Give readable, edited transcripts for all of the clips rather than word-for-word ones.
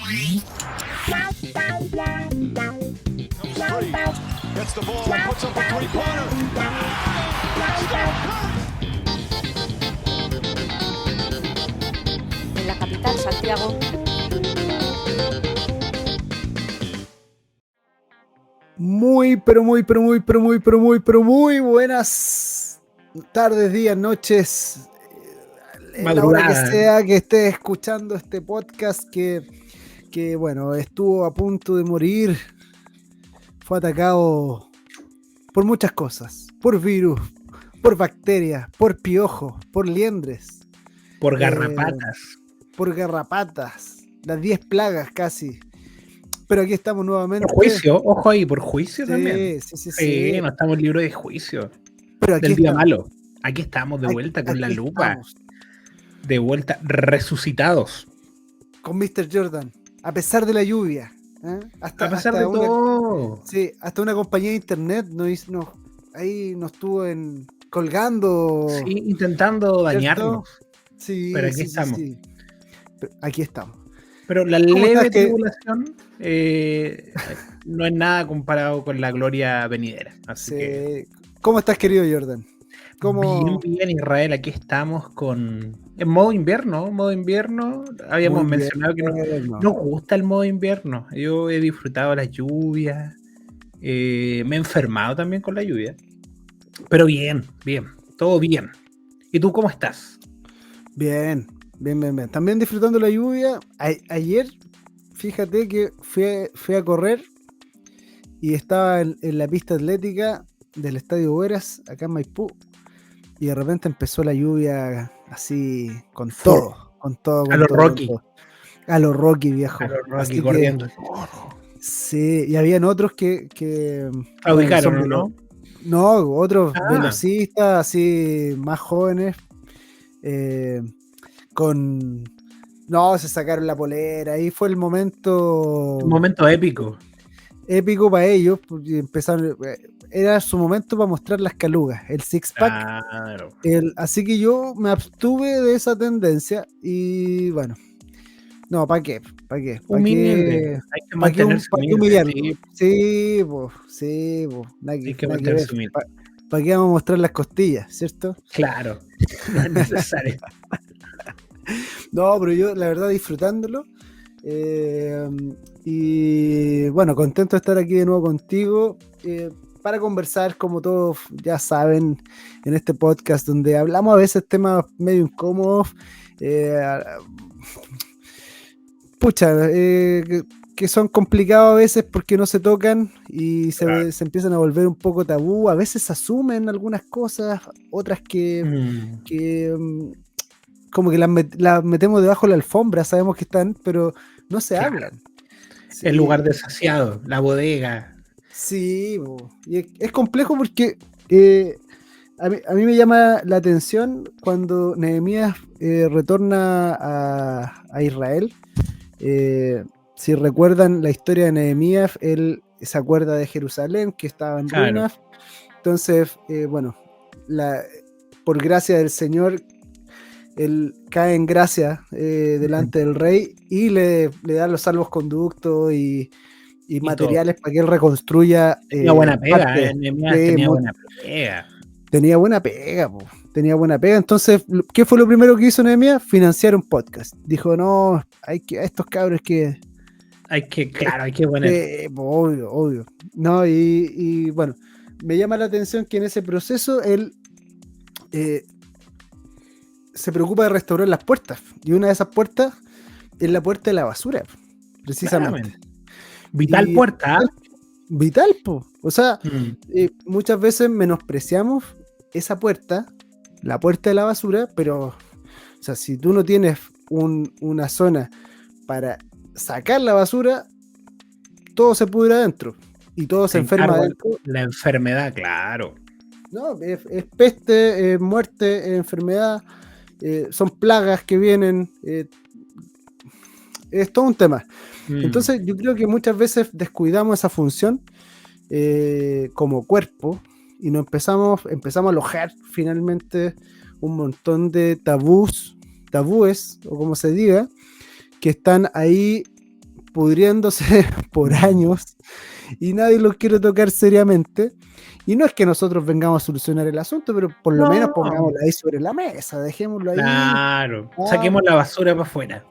Gets the ball and puts up a three-pointer. En la capital, Santiago. Muy buenas tardes, días, noches, en la hora que sea que estés escuchando este podcast que bueno, estuvo a punto de morir, fue atacado por muchas cosas, por virus, por bacterias, por piojos, por liendres, por garrapatas, las 10 plagas casi. Pero aquí estamos nuevamente. Por juicio, ojo ahí, por juicio Sí, también. Sí. No estamos libres de juicio. Pero aquí del día estamos. malo. Aquí estamos de vuelta con la lupa. Estamos. De vuelta, resucitados. Con Mr. Jordan. A pesar de la lluvia. A pesar de todo. Sí, hasta una compañía de internet ahí nos estuvo colgando. Sí, intentando dañarnos. Sí, pero aquí estamos. Sí. Pero aquí estamos. Pero la leve tribulación no es nada comparado con la gloria venidera. Así que... ¿Cómo estás, querido Jordan? Bien, Israel. Aquí estamos en modo invierno. Habíamos mencionado que nos gusta el modo invierno. Yo he disfrutado las lluvias. Me he enfermado también con la lluvia. Pero bien. Todo bien. ¿Y tú cómo estás? Bien. También disfrutando la lluvia. Ayer, fíjate que fui a correr y estaba en la pista atlética del Estadio Hueras, acá en Maipú, y de repente empezó la lluvia así con todo. A los Rocky. A los Rocky, viejo. A los Rocky corriendo. Sí, y habían otros que ubicaron, ¿no? No, otros velocistas así más jóvenes. Se sacaron la polera, ahí fue el momento épico para ellos, porque empezaron, era su momento para mostrar las calugas, el six pack. Claro. Así que yo me abstuve de esa tendencia y bueno, no, ¿para qué? ¿Para qué humillarlo? Sí, hay que mantenerse humilde. ¿Para qué vamos a mostrar las costillas, cierto? Claro, no es necesario. No, pero yo la verdad disfrutándolo y bueno, contento de estar aquí de nuevo contigo para conversar, como todos ya saben, en este podcast donde hablamos a veces temas medio incómodos, que son complicados a veces porque no se tocan y se empiezan a volver un poco tabú. A veces se asumen algunas cosas, otras que como que las metemos debajo de la alfombra, sabemos que están, pero no se hablan. Sí. El lugar desasiado, la bodega. Sí, y es complejo porque a mí me llama la atención cuando Nehemías retorna a Israel. Si recuerdan la historia de Nehemías, él se acuerda de Jerusalén, que estaba en ruinas. Entonces, por gracia del Señor, él cae en gracia delante del rey y le da los salvoconductos y materiales todo, para que él reconstruya. Tenía buena pega, tenía buena pega. Tenía buena pega. Entonces, ¿qué fue lo primero que hizo Nehemías? Financiar un podcast. Dijo, no, a estos cabros que... Hay que poner. Obvio. No, y bueno, me llama la atención que en ese proceso él se preocupa de restaurar las puertas. Y una de esas puertas es la puerta de la basura, precisamente. Claramente. Vital puerta. Vital, o sea, muchas veces menospreciamos esa puerta, la puerta de la basura, pero, o sea, si tú no tienes una zona para sacar la basura, todo se pudre adentro y todo se enferma adentro. La enfermedad, claro. No, es peste, es muerte, es enfermedad, son plagas que vienen, es todo un tema. Entonces yo creo que muchas veces descuidamos esa función como cuerpo y nos empezamos a alojar finalmente un montón de tabúes, o como se diga, que están ahí pudriéndose por años y nadie los quiere tocar seriamente. Y no es que nosotros vengamos a solucionar el asunto, pero por lo menos pongámoslo ahí sobre la mesa, dejémoslo ahí. Claro, saquemos la basura para afuera.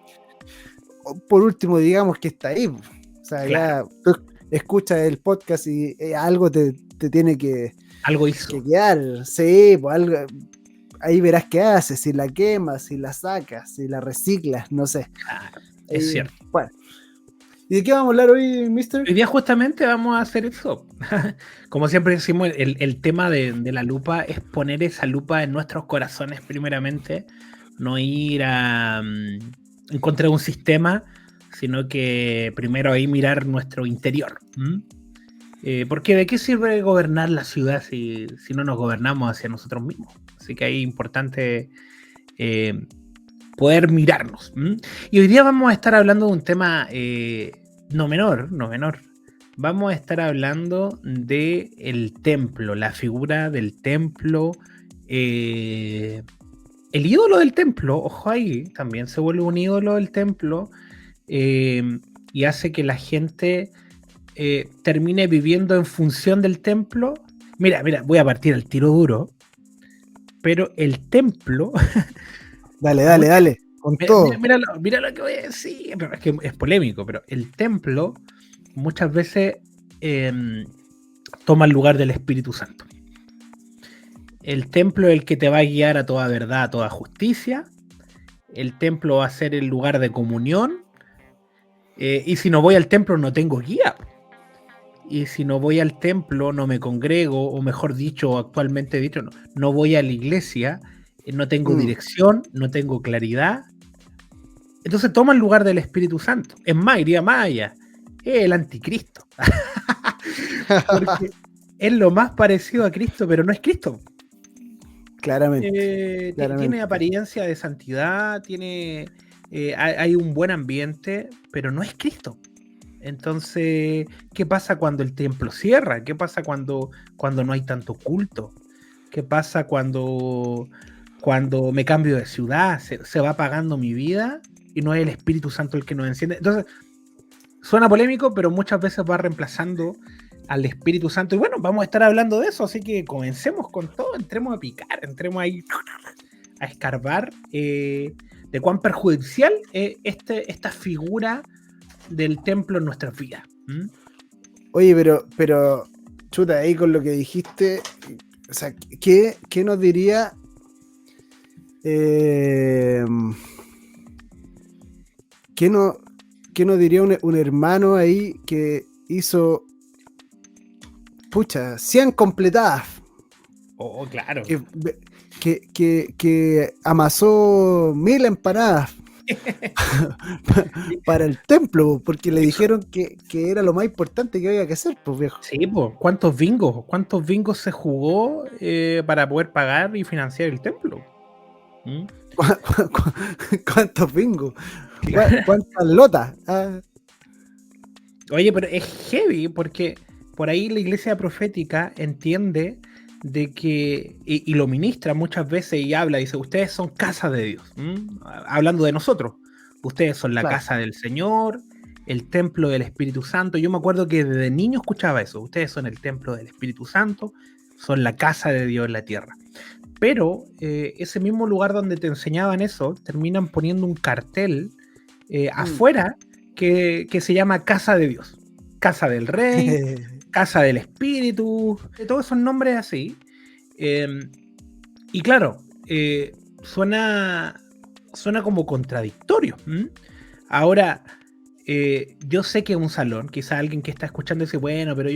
Por último, digamos que está ahí. O sea, claro. Ya tú escuchas el podcast y algo te tiene que, algo hizo. Que quedar. Sí, pues algo, ahí verás qué haces, si la quemas, si la sacas, si la reciclas, no sé. Claro, es cierto. Bueno. ¿Y de qué vamos a hablar hoy, mister? Hoy día justamente vamos a hacer eso. Como siempre decimos, el tema de la lupa es poner esa lupa en nuestros corazones primeramente, no ir a en contra de un sistema, sino que primero ahí mirar nuestro interior. Porque ¿de qué sirve gobernar la ciudad si no nos gobernamos hacia nosotros mismos? Así que ahí es importante poder mirarnos. Y hoy día vamos a estar hablando de un tema no menor. Vamos a estar hablando de el templo, la figura del templo, el ídolo del templo, ojo ahí, también se vuelve un ídolo del templo y hace que la gente termine viviendo en función del templo. Mira, voy a partir el tiro duro, pero el templo... Dale, con todo. Mira lo que voy a decir, es que es polémico, pero el templo muchas veces toma el lugar del Espíritu Santo. El templo es el que te va a guiar a toda verdad, a toda justicia. El templo va a ser el lugar de comunión. Y si no voy al templo no tengo guía. Y si no voy al templo no me congrego, o mejor dicho, actualmente dicho, no voy a la iglesia, no tengo dirección, no tengo claridad. Entonces toma el lugar del Espíritu Santo. Es más, iría más allá. Es el anticristo. Porque es lo más parecido a Cristo, pero no es Cristo. Claramente. Tiene apariencia de santidad, hay un buen ambiente, pero no es Cristo. Entonces, ¿qué pasa cuando el templo cierra? ¿Qué pasa cuando no hay tanto culto? ¿Qué pasa cuando me cambio de ciudad? Se va apagando mi vida y no es el Espíritu Santo el que nos enciende. Entonces, suena polémico, pero muchas veces va reemplazando al Espíritu Santo. Y bueno, vamos a estar hablando de eso, así que comencemos con todo, entremos a picar, entremos ahí a escarbar de cuán perjudicial es esta figura del templo en nuestras vidas. Oye, pero chuta, ahí con lo que dijiste, o sea, ¿qué nos diría ¿qué nos diría un hermano ahí que hizo 100 completadas? Oh, claro. Que amasó 1000 empanadas para el templo, porque le dijeron que era lo más importante que había que hacer, pues viejo. Sí, pues, ¿cuántos bingos se jugó para poder pagar y financiar el templo? ¿Cuántos bingos? ¿Cuántas lotas? Oye, pero es heavy porque por ahí la iglesia profética entiende de que, y lo ministra muchas veces y habla, dice, ustedes son casa de Dios, hablando de nosotros, ustedes son la casa del Señor, el templo del Espíritu Santo. Yo me acuerdo que desde niño escuchaba eso, ustedes son el templo del Espíritu Santo, son la casa de Dios en la tierra. Pero ese mismo lugar donde te enseñaban eso, terminan poniendo un cartel afuera que se llama Casa de Dios, Casa del Rey, Casa del Espíritu, todos esos nombres así. Y claro, suena como contradictorio. Ahora, yo sé que un salón, quizá alguien que está escuchando dice, bueno, pero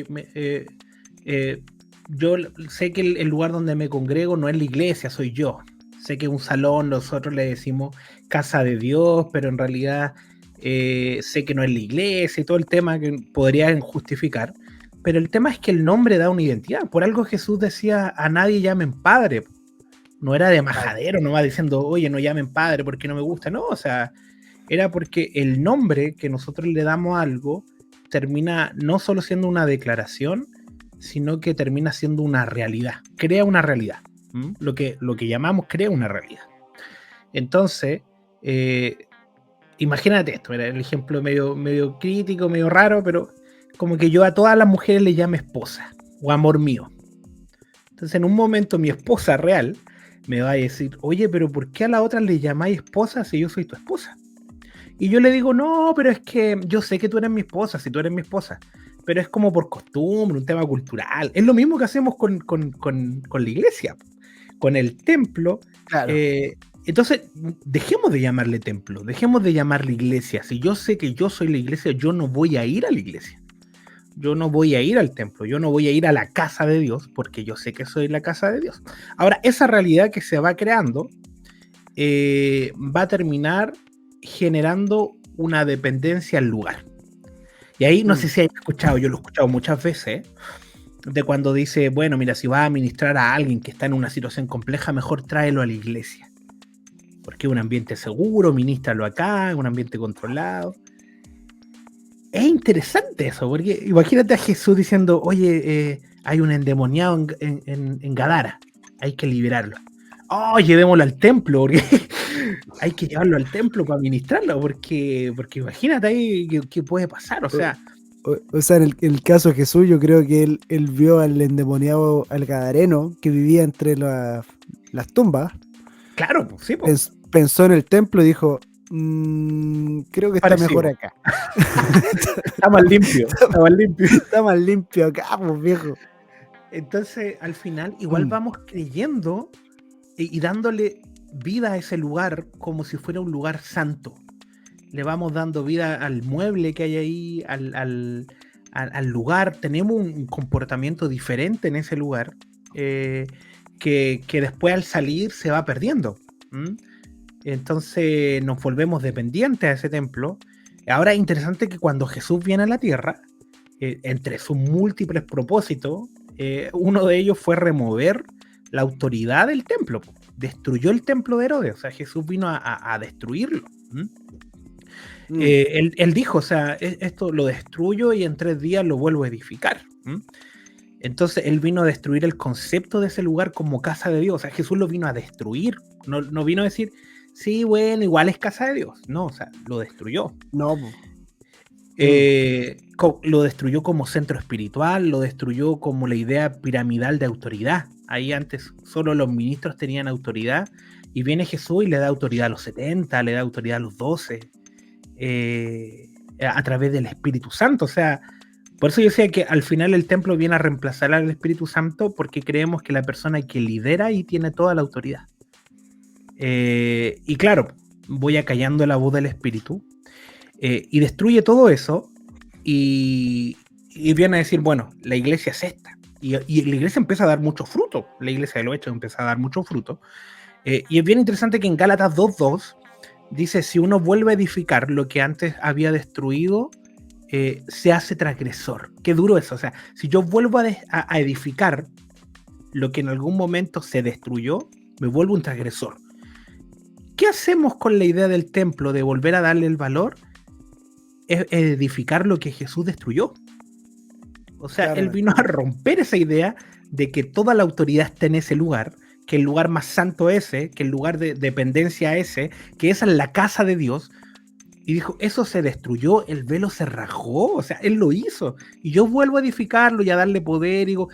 yo sé que el lugar donde me congrego no es la iglesia, soy yo. Sé que un salón, nosotros le decimos casa de Dios, pero en realidad sé que no es la iglesia y todo el tema que podrían justificar. Pero el tema es que el nombre da una identidad. Por algo Jesús decía, a nadie llamen padre. No era de majadero, no va diciendo, oye, no llamen padre porque no me gusta. No, o sea, era porque el nombre que nosotros le damos a algo termina no solo siendo una declaración, sino que termina siendo una realidad. Crea una realidad. Lo que llamamos crea una realidad. Entonces, imagínate esto, mira, el ejemplo medio crítico, medio raro, pero como que yo a todas las mujeres le llame esposa o amor mío. Entonces en un momento mi esposa real me va a decir, oye, pero ¿por qué a la otra le llamáis esposa si yo soy tu esposa? Y yo le digo, no, pero es que yo sé que tú eres mi esposa, si tú eres mi esposa, pero es como por costumbre, un tema cultural. Es lo mismo que hacemos con la iglesia, con el templo. Claro. Entonces, dejemos de llamarle templo, dejemos de llamarle iglesia. Si yo sé que yo soy la iglesia, yo no voy a ir a la iglesia. Yo no voy a ir al templo, yo no voy a ir a la casa de Dios, porque yo sé que soy la casa de Dios. Ahora, esa realidad que se va creando va a terminar generando una dependencia al lugar. Y ahí no sé si hay escuchado, yo lo he escuchado muchas veces, de cuando dice, bueno, mira, si vas a ministrar a alguien que está en una situación compleja, mejor tráelo a la iglesia. Porque es un ambiente seguro, ministralo acá, es un ambiente controlado. Es interesante eso, porque imagínate a Jesús diciendo, oye, hay un endemoniado en Gadara, hay que liberarlo. Oh, llevémoslo al templo, porque hay que llevarlo al templo para ministrarlo, porque imagínate ahí qué puede pasar, o sea... O sea, en el caso de Jesús, yo creo que él vio al endemoniado, al gadareno, que vivía entre las tumbas. Claro, sí, pues. Pensó en el templo y dijo, creo que está mejor acá. Está más limpio, está más limpio. Está más limpio acá, pues, viejo. Entonces, al final, igual vamos creyendo y dándole vida a ese lugar como si fuera un lugar santo. Le vamos dando vida al mueble que hay ahí, al lugar. Tenemos un comportamiento diferente en ese lugar que después al salir se va perdiendo. Entonces nos volvemos dependientes a ese templo. Ahora es interesante que cuando Jesús viene a la tierra, entre sus múltiples propósitos, uno de ellos fue remover la autoridad del templo. Destruyó el templo de Herodes. O sea, Jesús vino a destruirlo. Él dijo, o sea, esto lo destruyo y en 3 días lo vuelvo a edificar. Entonces él vino a destruir el concepto de ese lugar como casa de Dios. O sea, Jesús lo vino a destruir. No vino a decir, sí, bueno, igual es casa de Dios. No, o sea, lo destruyó. No. Lo destruyó como centro espiritual, lo destruyó como la idea piramidal de autoridad. Ahí antes solo los ministros tenían autoridad y viene Jesús y le da autoridad a los 70, le da autoridad a los 12. A través del Espíritu Santo. O sea, por eso yo decía que al final el templo viene a reemplazar al Espíritu Santo, porque creemos que la persona que lidera ahí tiene toda la autoridad. Y claro, voy acallando la voz del Espíritu y destruye todo eso y viene a decir, bueno, la iglesia es esta. Y la iglesia empieza a dar mucho fruto. La iglesia de los hechos empieza a dar mucho fruto. Y es bien interesante que en Gálatas 2:2 dice, si uno vuelve a edificar lo que antes había destruido, se hace transgresor. Qué duro eso. O sea, si yo vuelvo a edificar lo que en algún momento se destruyó, me vuelvo un transgresor. ¿Qué hacemos con la idea del templo de volver a darle el valor? Es edificar lo que Jesús destruyó. O sea, claro, él vino a romper esa idea de que toda la autoridad está en ese lugar, que el lugar más santo ese, que el lugar de dependencia ese, que esa es la casa de Dios, y dijo, eso se destruyó, el velo se rajó, o sea, él lo hizo, y yo vuelvo a edificarlo y a darle poder, y digo,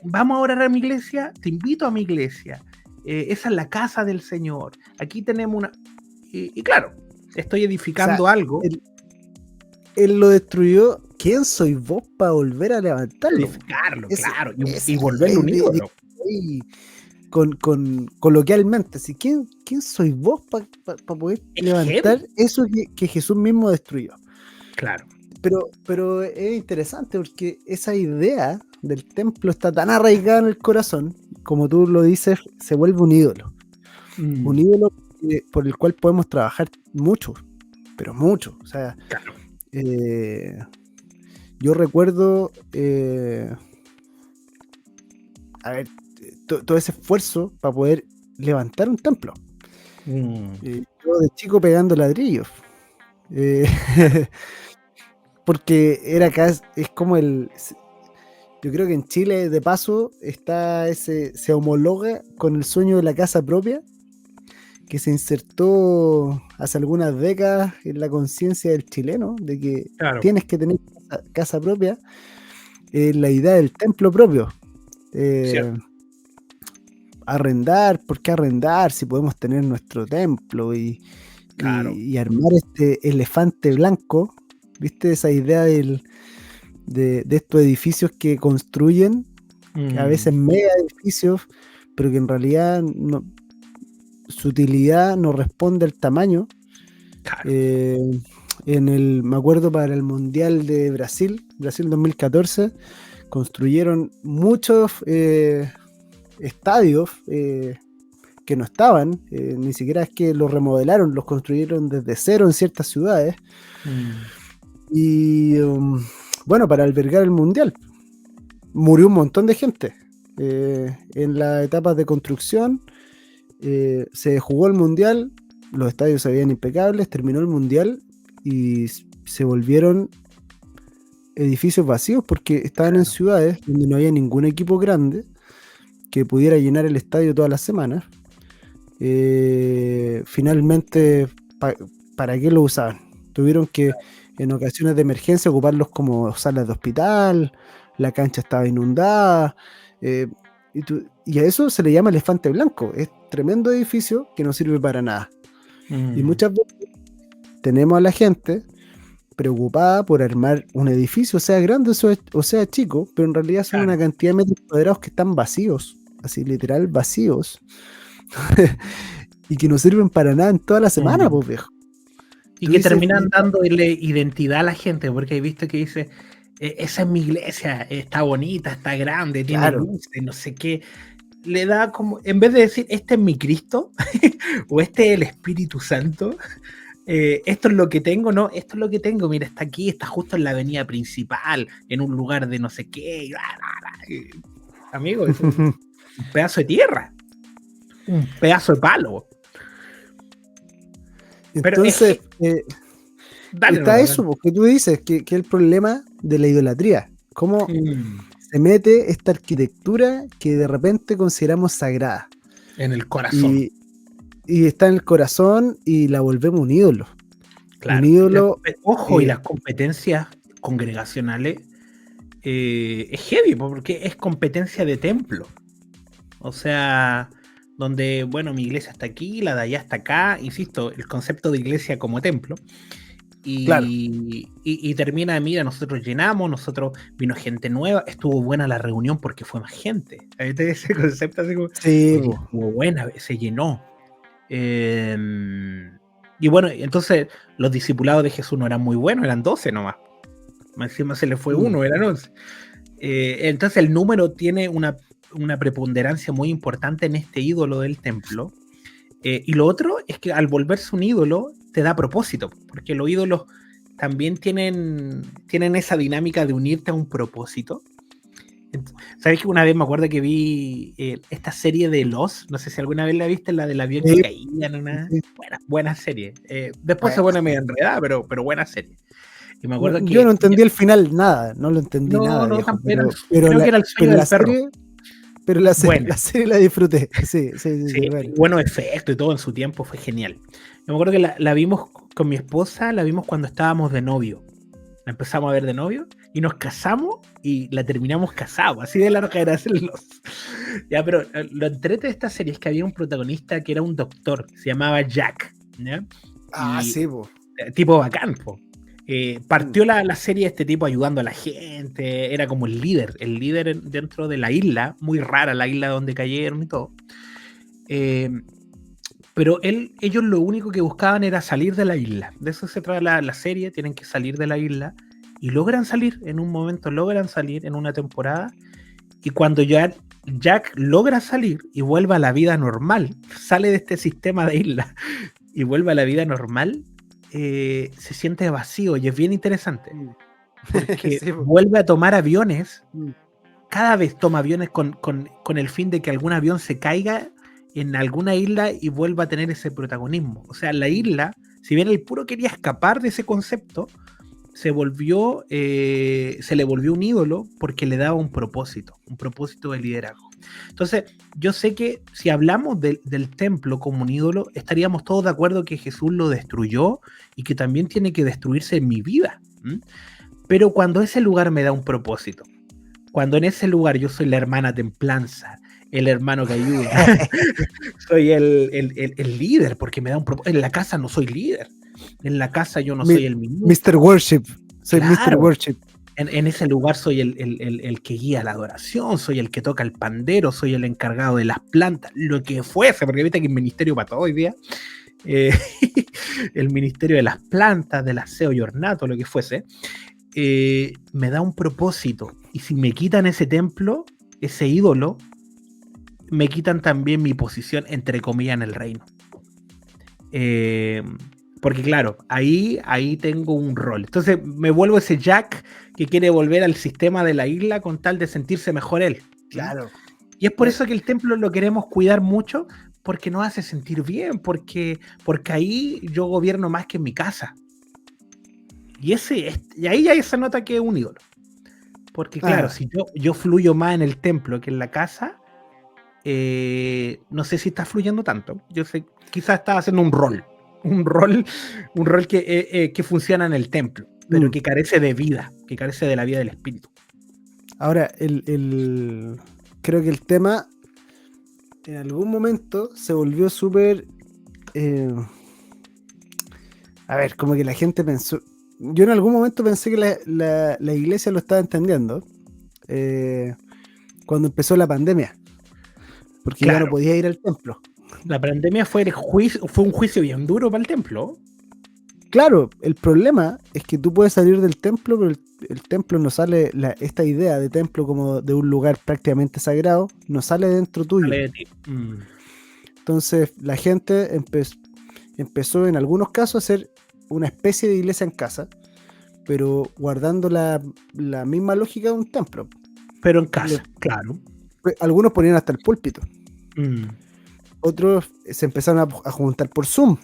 vamos a orar a mi iglesia, te invito a mi iglesia, esa es la casa del Señor, aquí tenemos una, y claro, estoy edificando, o sea, algo. Él lo destruyó, ¿quién soy vos para volver a levantarlo? Edificarlo, claro, y volverlo un ídolo. Coloquialmente, ¿sí? ¿Quién sois vos para poder levantar eso que Jesús mismo destruyó? Claro. Pero es interesante porque esa idea del templo está tan arraigada en el corazón, como tú lo dices, se vuelve un ídolo. Un ídolo por el cual podemos trabajar mucho, pero mucho. O sea, claro. Yo recuerdo, todo ese esfuerzo para poder levantar un templo. Yo de chico pegando ladrillos. Porque era acá, es como yo creo que en Chile, de paso, se homologa con el sueño de la casa propia, que se insertó hace algunas décadas en la conciencia del chileno, de que tienes que tener casa propia, la idea del templo propio. Arrendar, ¿por qué arrendar si podemos tener nuestro templo y armar este elefante blanco? ¿Viste esa idea de estos edificios que construyen? Que a veces mega edificios, pero que en realidad su utilidad no responde al tamaño. Me acuerdo para el Mundial de Brasil 2014, construyeron muchos estadios que no estaban, ni siquiera es que los remodelaron, los construyeron desde cero en ciertas ciudades. Y bueno, para albergar el Mundial murió un montón de gente en las etapas de construcción. Se jugó el Mundial, los estadios se veían impecables, terminó el Mundial y se volvieron edificios vacíos porque estaban en ciudades donde no había ningún equipo grande que pudiera llenar el estadio todas las semanas. Finalmente, ¿para qué lo usaban? Tuvieron que en ocasiones de emergencia ocuparlos como salas de hospital, la cancha estaba inundada, y a eso se le llama elefante blanco. Es tremendo edificio que no sirve para nada. Y muchas veces tenemos a la gente preocupada por armar un edificio, sea grande o sea chico, pero en realidad son una cantidad de metros cuadrados que están vacíos, así literal vacíos, y que no sirven para nada en toda la semana, pues viejo. Y que terminan dándole identidad a la gente, porque hay visto que dice, esa es mi iglesia, está bonita, está grande, tiene luces, no sé qué. Le da como, en vez de decir, este es mi Cristo, o este es el Espíritu Santo, esto es lo que tengo, no, esto es lo que tengo, mira, está aquí, está justo en la avenida principal, en un lugar de no sé qué. Amigo, es un pedazo de tierra, un pedazo de palo. Entonces, está eso, porque tú dices que es el problema de la idolatría. ¿Cómo se mete esta arquitectura que de repente consideramos sagrada? En el corazón. Y está en el corazón y la volvemos un ídolo. Claro. Un ídolo. Ojo, y las competencias congregacionales es heavy, porque es competencia de templo. O sea, donde, bueno, mi iglesia está aquí, la de allá está acá, insisto, el concepto de iglesia como templo. Y termina, mira, nosotros llenamos, vino gente nueva, estuvo buena la reunión porque fue más gente. ¿Viste ese concepto? Así como, estuvo buena, se llenó. Y bueno, entonces los discipulados de Jesús no eran muy buenos, eran 12 nomás. Encima se le fue uno, eran 11. Entonces el número tiene una preponderancia muy importante en este ídolo del templo. Y lo otro es que al volverse un ídolo te da propósito, porque los ídolos también tienen esa dinámica de unirte a un propósito. ¿Sabes que una vez me acuerdo que vi esta serie de Lost? No sé si alguna vez la viste, la del avión que caía en una buena serie. Después se pone medio enredada, pero buena serie. Y me acuerdo yo no entendí el final, nada, no lo entendí nada. No, viejo, pero creo que era el sueño del perro. Pero la serie la disfruté. Sí, bueno efecto y todo en su tiempo fue genial. Yo me acuerdo que la vimos con mi esposa, la vimos cuando estábamos de novio. La empezamos a ver de novio y nos casamos y la terminamos casados. Así de larga era hacerlos. Ya, pero lo entrete de esta serie es que había un protagonista que era un doctor, se llamaba Jack. ¿Ya? Tipo bacán, po. Partió la serie este tipo ayudando a la gente, era como el líder dentro de la isla, muy rara la isla donde cayeron y todo. Pero ellos lo único que buscaban era salir de la isla. De eso se trata la serie, tienen que salir de la isla y logran salir en un momento, logran salir en una temporada, y cuando Jack logra salir y vuelve a la vida normal, sale de este sistema de isla y vuelve a la vida normal, se siente vacío y es bien interesante porque vuelve a tomar aviones, cada vez toma aviones con el fin de que algún avión se caiga en alguna isla y vuelva a tener ese protagonismo. O sea, la isla, si bien él puro quería escapar de ese concepto, se le volvió un ídolo porque le daba un propósito de liderazgo. Entonces, yo sé que si hablamos del templo como un ídolo, estaríamos todos de acuerdo que Jesús lo destruyó y que también tiene que destruirse en mi vida. ¿M? Pero cuando ese lugar me da un propósito, cuando en ese lugar yo soy la hermana templanza, el hermano que ayuda, soy el líder, porque me da un propósito. En la casa no soy líder, en la casa yo no soy el ministro. Mr. Worship, soy Claro. Mr. Worship. En ese lugar soy el que guía la adoración, soy el que toca el pandero, soy el encargado de las plantas, lo que fuese, porque viste que hay ministerio para todo hoy día. El ministerio de las plantas, del aseo y ornato, lo que fuese, me da un propósito. Y si me quitan ese templo, ese ídolo, me quitan también mi posición, entre comillas, en el reino. Porque claro, ahí tengo un rol. Entonces me vuelvo ese Jack que quiere volver al sistema de la isla con tal de sentirse mejor él. Claro. Y es por eso que el templo lo queremos cuidar mucho, porque nos hace sentir bien, porque ahí yo gobierno más que en mi casa. Y ahí ya se nota que es un ídolo. Porque claro, si yo fluyo más en el templo que en la casa, no sé si está fluyendo tanto. Yo sé, quizás está haciendo un rol que funciona en el templo, pero que carece de vida, que carece de la vida del espíritu. Ahora, creo que el tema en algún momento se volvió súper... a ver, como que la gente pensó... Yo en algún momento pensé que la iglesia lo estaba entendiendo cuando empezó la pandemia, porque ya no podía ir al templo. La pandemia fue un juicio bien duro para el templo. Claro, el problema es que tú puedes salir del templo, pero el templo no sale, esta idea de templo como de un lugar prácticamente sagrado, no sale dentro tuyo. Sale de ti. Entonces la gente empezó en algunos casos a hacer una especie de iglesia en casa, pero guardando la misma lógica de un templo. Pero en casa, claro. Algunos ponían hasta el púlpito. Otros se empezaron a juntar por Zoom,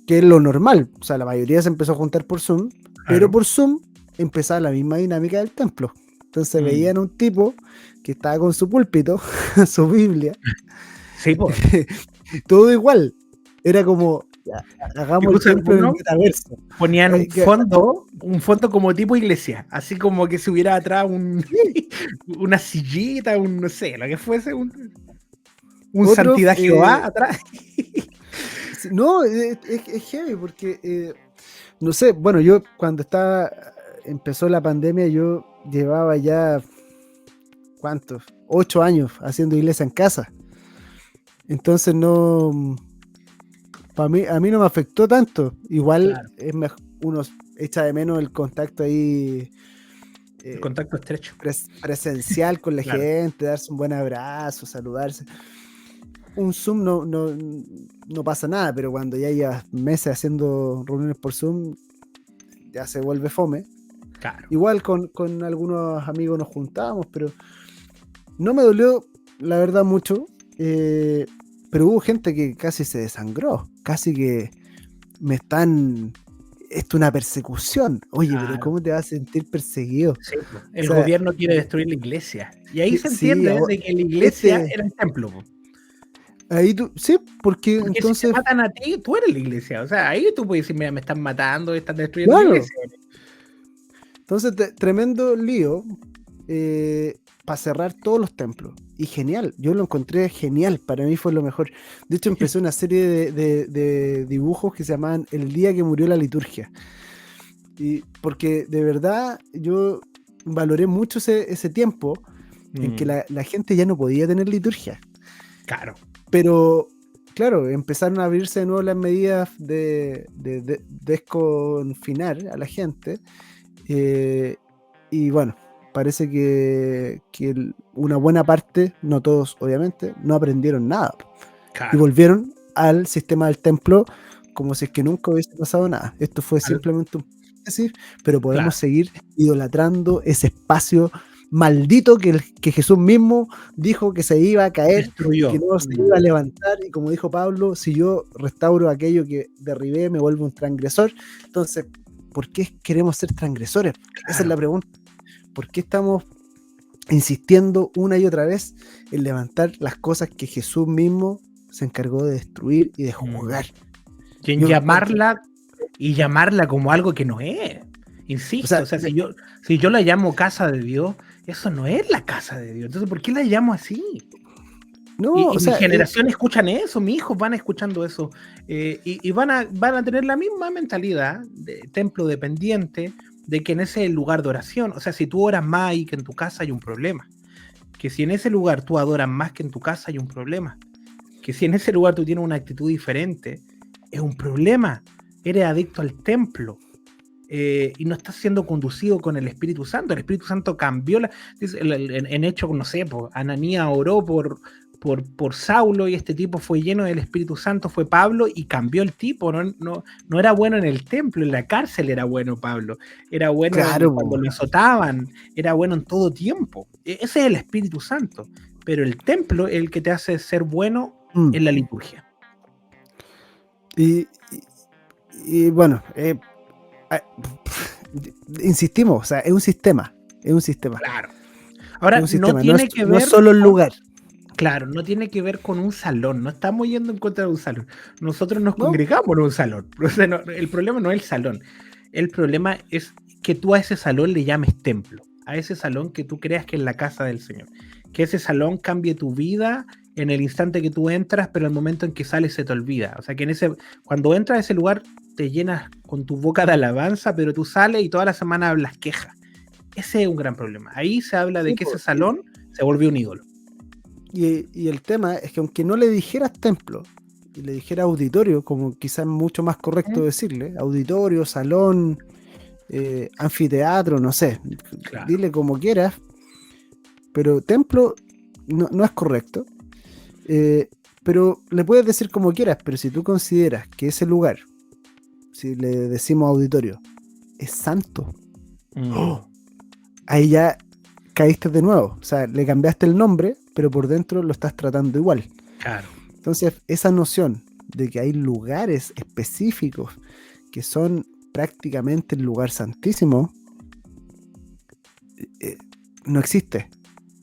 que es lo normal. O sea, la mayoría se empezó a juntar por Zoom, pero por Zoom empezaba la misma dinámica del templo. Entonces veían un tipo que estaba con su púlpito, su Biblia. Sí, pues. Todo igual. Era como, ya, hagamos el templo en el metaverso. Ponían un fondo como tipo iglesia, así como que se hubiera atrás una sillita, no sé, lo que fuese, un Santidad Jehová atrás. No, es heavy porque, no sé, bueno, yo cuando empezó la pandemia, yo llevaba ya, ¿cuántos? 8 años haciendo iglesia en casa. Entonces a mí no me afectó tanto. Igual claro. Es mejor, uno echa de menos el contacto ahí. El contacto estrecho. Presencial con la gente, darse un buen abrazo, saludarse. Un Zoom no pasa nada, pero cuando ya llevas meses haciendo reuniones por Zoom, ya se vuelve fome. Claro. Igual con algunos amigos nos juntábamos, pero no me dolió, la verdad, mucho. Pero hubo gente que casi se desangró, casi que esto es una persecución. Oye, claro. Pero ¿cómo te vas a sentir perseguido? Sí, el gobierno quiere destruir la iglesia. Y ahí se entiende de que la iglesia era el templo. Ahí porque entonces... si te matan a ti, tú eres la iglesia. O sea, ahí tú puedes decir, mira, me están matando, están destruyendo la iglesia. Entonces, tremendo lío para cerrar todos los templos. Y genial, yo lo encontré genial, para mí fue lo mejor. De hecho, empecé una serie de dibujos que se llamaban El día que murió la liturgia. Y porque de verdad yo valoré mucho ese tiempo en que la gente ya no podía tener liturgia. Claro. Pero, claro, empezaron a abrirse de nuevo las medidas de desconfinar a la gente. Y bueno, parece que una buena parte, no todos obviamente, no aprendieron nada. Claro. Y volvieron al sistema del templo como si es que nunca hubiese pasado nada. Esto fue simplemente un paréntesis, pero podemos seguir idolatrando ese espacio maldito que Jesús mismo dijo que se iba a caer, destruyó. Que no se iba a levantar, y como dijo Pablo, si yo restauro aquello que derribé, me vuelvo un transgresor. Entonces, ¿por qué queremos ser transgresores? Claro. Esa es la pregunta. ¿Por qué estamos insistiendo una y otra vez en levantar las cosas que Jesús mismo se encargó de destruir y de juzgar. Y en llamarla como algo que no es. Insisto, si yo la llamo casa de Dios, eso no es la casa de Dios. Entonces, ¿por qué la llamo así? No, mi generación escuchan eso, mis hijos van escuchando eso, y van a tener la misma mentalidad de templo dependiente, de que en ese lugar de oración, o sea, si tú oras más ahí que en tu casa hay un problema, que si en ese lugar tú adoras más que en tu casa hay un problema, que si en ese lugar tú tienes una actitud diferente, es un problema, eres adicto al templo. Y no estás siendo conducido con el Espíritu Santo. El Espíritu Santo cambió en Hechos, no sé, Ananías oró por Saulo y este tipo fue lleno del Espíritu Santo, fue Pablo, y cambió el tipo. No era bueno en el templo, en la cárcel era bueno Pablo, era bueno cuando lo azotaban, era bueno en todo tiempo. Ese es el Espíritu Santo, pero el templo es el que te hace ser bueno en la liturgia. Y bueno, insistimos, o sea, es un sistema. Claro. Ahora, no tiene que ver. No es solo el lugar. Claro, no tiene que ver con un salón, no estamos yendo en contra de un salón. Nosotros nos congregamos en un salón. O sea, el problema no es el salón. El problema es que tú a ese salón le llames templo. A ese salón que tú creas que es la casa del Señor. Que ese salón cambie tu vida en el instante que tú entras, pero el momento en que sales se te olvida. O sea, que cuando entras a ese lugar te llenas con tu boca de alabanza, pero tú sales y toda la semana hablas quejas. Ese es un gran problema. Ahí se habla de que ese salón se volvió un ídolo. Y el tema es que aunque no le dijeras templo y le dijera auditorio, como quizás es mucho más correcto decirle, auditorio, salón, anfiteatro, no sé, claro, dile como quieras, pero templo no es correcto, pero le puedes decir como quieras, pero si tú consideras que ese lugar, si le decimos auditorio, es santo, ahí ya caíste de nuevo, o sea, le cambiaste el nombre, pero por dentro lo estás tratando igual. Claro. Entonces, esa noción de que hay lugares específicos que son prácticamente el lugar santísimo, no existe.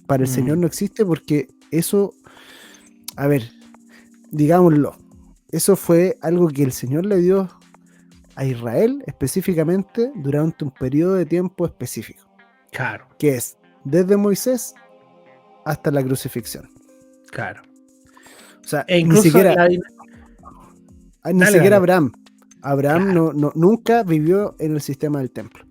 Para el Señor no existe, porque eso, a ver, digámoslo, eso fue algo que el Señor le dio a Israel específicamente durante un periodo de tiempo específico. Claro. Que es desde Moisés hasta la crucifixión. Claro. O sea, ni siquiera Abraham. Abraham claro, nunca vivió en el sistema del templo.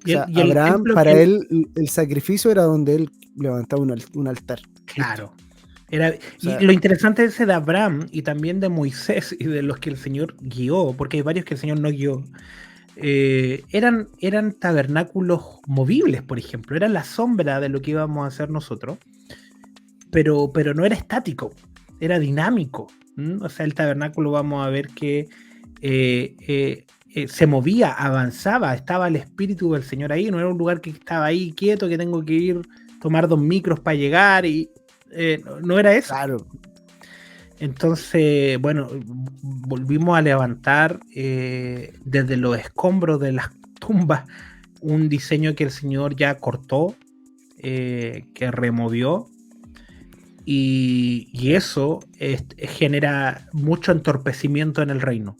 O sea, Abraham, para él, el sacrificio era donde él levantaba un altar. Claro. Y lo interesante de ese de Abraham y también de Moisés y de los que el Señor guió, porque hay varios que el Señor no guió, eran tabernáculos movibles, por ejemplo. Eran la sombra de lo que íbamos a hacer nosotros, pero no era estático, era dinámico. O sea, el tabernáculo vamos a ver que se movía, avanzaba, estaba el Espíritu del Señor ahí, no era un lugar que estaba ahí quieto, que tengo que ir, tomar 2 micros para llegar, y no era eso. Claro. Entonces, bueno, volvimos a levantar desde los escombros de las tumbas un diseño que el Señor ya cortó, que removió, y eso genera mucho entorpecimiento en el reino.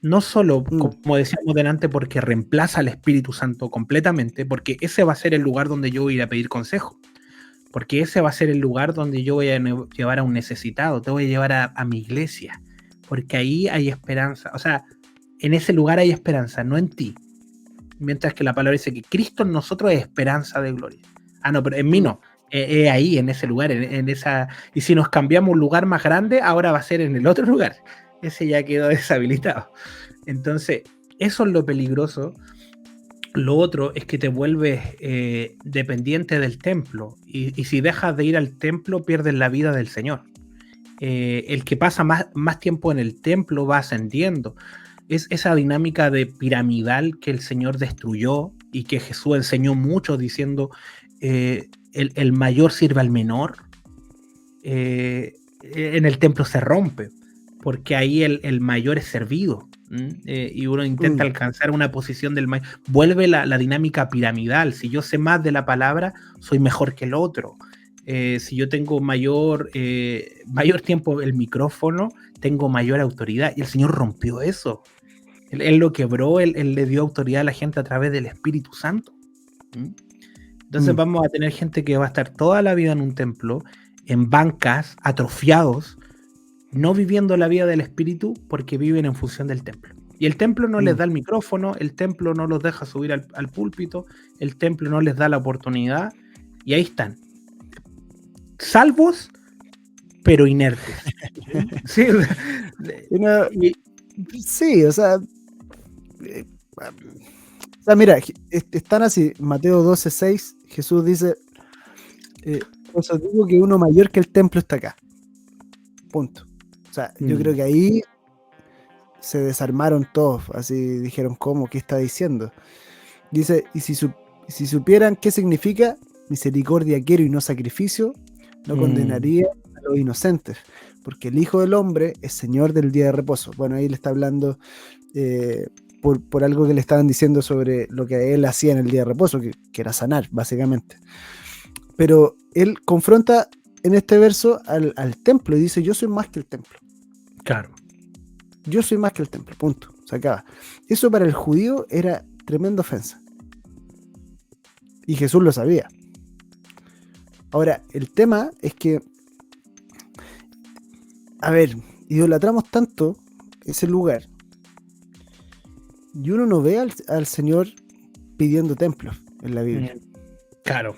No solo, como decíamos delante, porque reemplaza al Espíritu Santo completamente, porque ese va a ser el lugar donde yo voy a ir a pedir consejo, porque ese va a ser el lugar donde yo voy a llevar a un necesitado, te voy a llevar a mi iglesia, porque ahí hay esperanza. O sea, en ese lugar hay esperanza, no en ti. Mientras que la palabra dice que Cristo en nosotros es esperanza de gloria. Ah, no, pero en mí no. Ahí, en ese lugar, en esa. Y si nos cambiamos un lugar más grande, ahora va a ser en el otro lugar. Ese ya quedó deshabilitado. Entonces, eso es lo peligroso. Lo otro es que te vuelves dependiente del templo. Y si dejas de ir al templo, pierdes la vida del Señor. El que pasa más tiempo en el templo va ascendiendo. Es esa dinámica de piramidal que el Señor destruyó y que Jesús enseñó mucho diciendo el mayor sirve al menor. En el templo se rompe, porque ahí el mayor es servido, y uno intenta alcanzar una posición del mayor. Vuelve la dinámica piramidal. Si yo sé más de la palabra, soy mejor que el otro. Si yo tengo mayor tiempo el micrófono, tengo mayor autoridad. Y el Señor rompió eso. Él lo quebró, él le dio autoridad a la gente a través del Espíritu Santo. Entonces vamos a tener gente que va a estar toda la vida en un templo, en bancas, atrofiados, no viviendo la vida del Espíritu porque viven en función del templo. Y el templo no les da el micrófono, el templo no los deja subir al púlpito, el templo no les da la oportunidad, y ahí están. Salvos, pero inertes. Sí, sí, o sea, mira, están así, Mateo 12:6, Jesús dice, os digo que uno mayor que el templo está acá. Punto. O sea, yo creo que ahí se desarmaron todos, así dijeron, ¿cómo? ¿Qué está diciendo? Dice, y si supieran qué significa misericordia quiero y no sacrificio, no condenaría a los inocentes, porque el Hijo del Hombre es Señor del día de reposo. Bueno, ahí le está hablando por algo que le estaban diciendo sobre lo que él hacía en el día de reposo, que era sanar, básicamente. Pero él confronta en este verso al templo y dice, yo soy más que el templo. Claro. Yo soy más que el templo, punto. Se acaba. Eso para el judío era tremenda ofensa. Y Jesús lo sabía. Ahora, el tema es que, a ver, idolatramos tanto ese lugar y uno no ve al Señor pidiendo templos en la Biblia. Claro.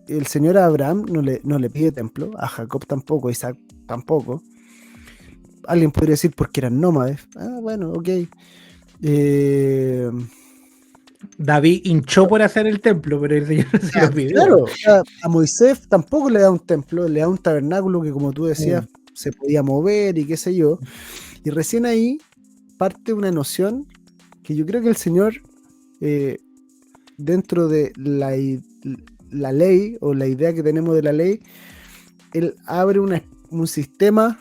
El Señor a Abraham no le pide templo, a Jacob tampoco, a Isaac tampoco. Alguien podría decir porque eran nómades. Ah, bueno, ok. David hinchó por hacer el templo, pero el Señor se lo pidió. Claro, a Moisés tampoco le da un templo, le da un tabernáculo que, como tú decías, se podía mover y qué sé yo. Y recién ahí parte una noción que yo creo que el Señor, dentro de la ley o la idea que tenemos de la ley, Él abre un sistema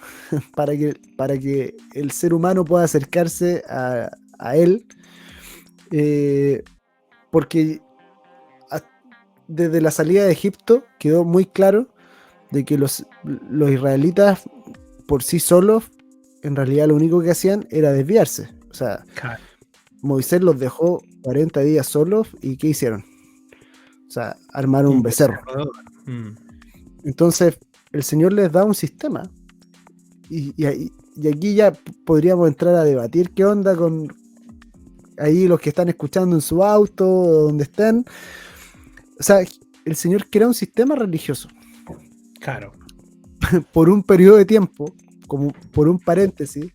para que el ser humano pueda acercarse a Él, porque desde la salida de Egipto quedó muy claro de que los israelitas por sí solos en realidad lo único que hacían era desviarse. O sea, Moisés los dejó 40 días solos y ¿qué hicieron? O sea, armaron un becerro. Entonces el Señor les da un sistema y aquí ya podríamos entrar a debatir qué onda con ahí los que están escuchando en su auto o donde estén. O sea, el Señor crea un sistema religioso. Claro. Por un periodo de tiempo, como por un paréntesis,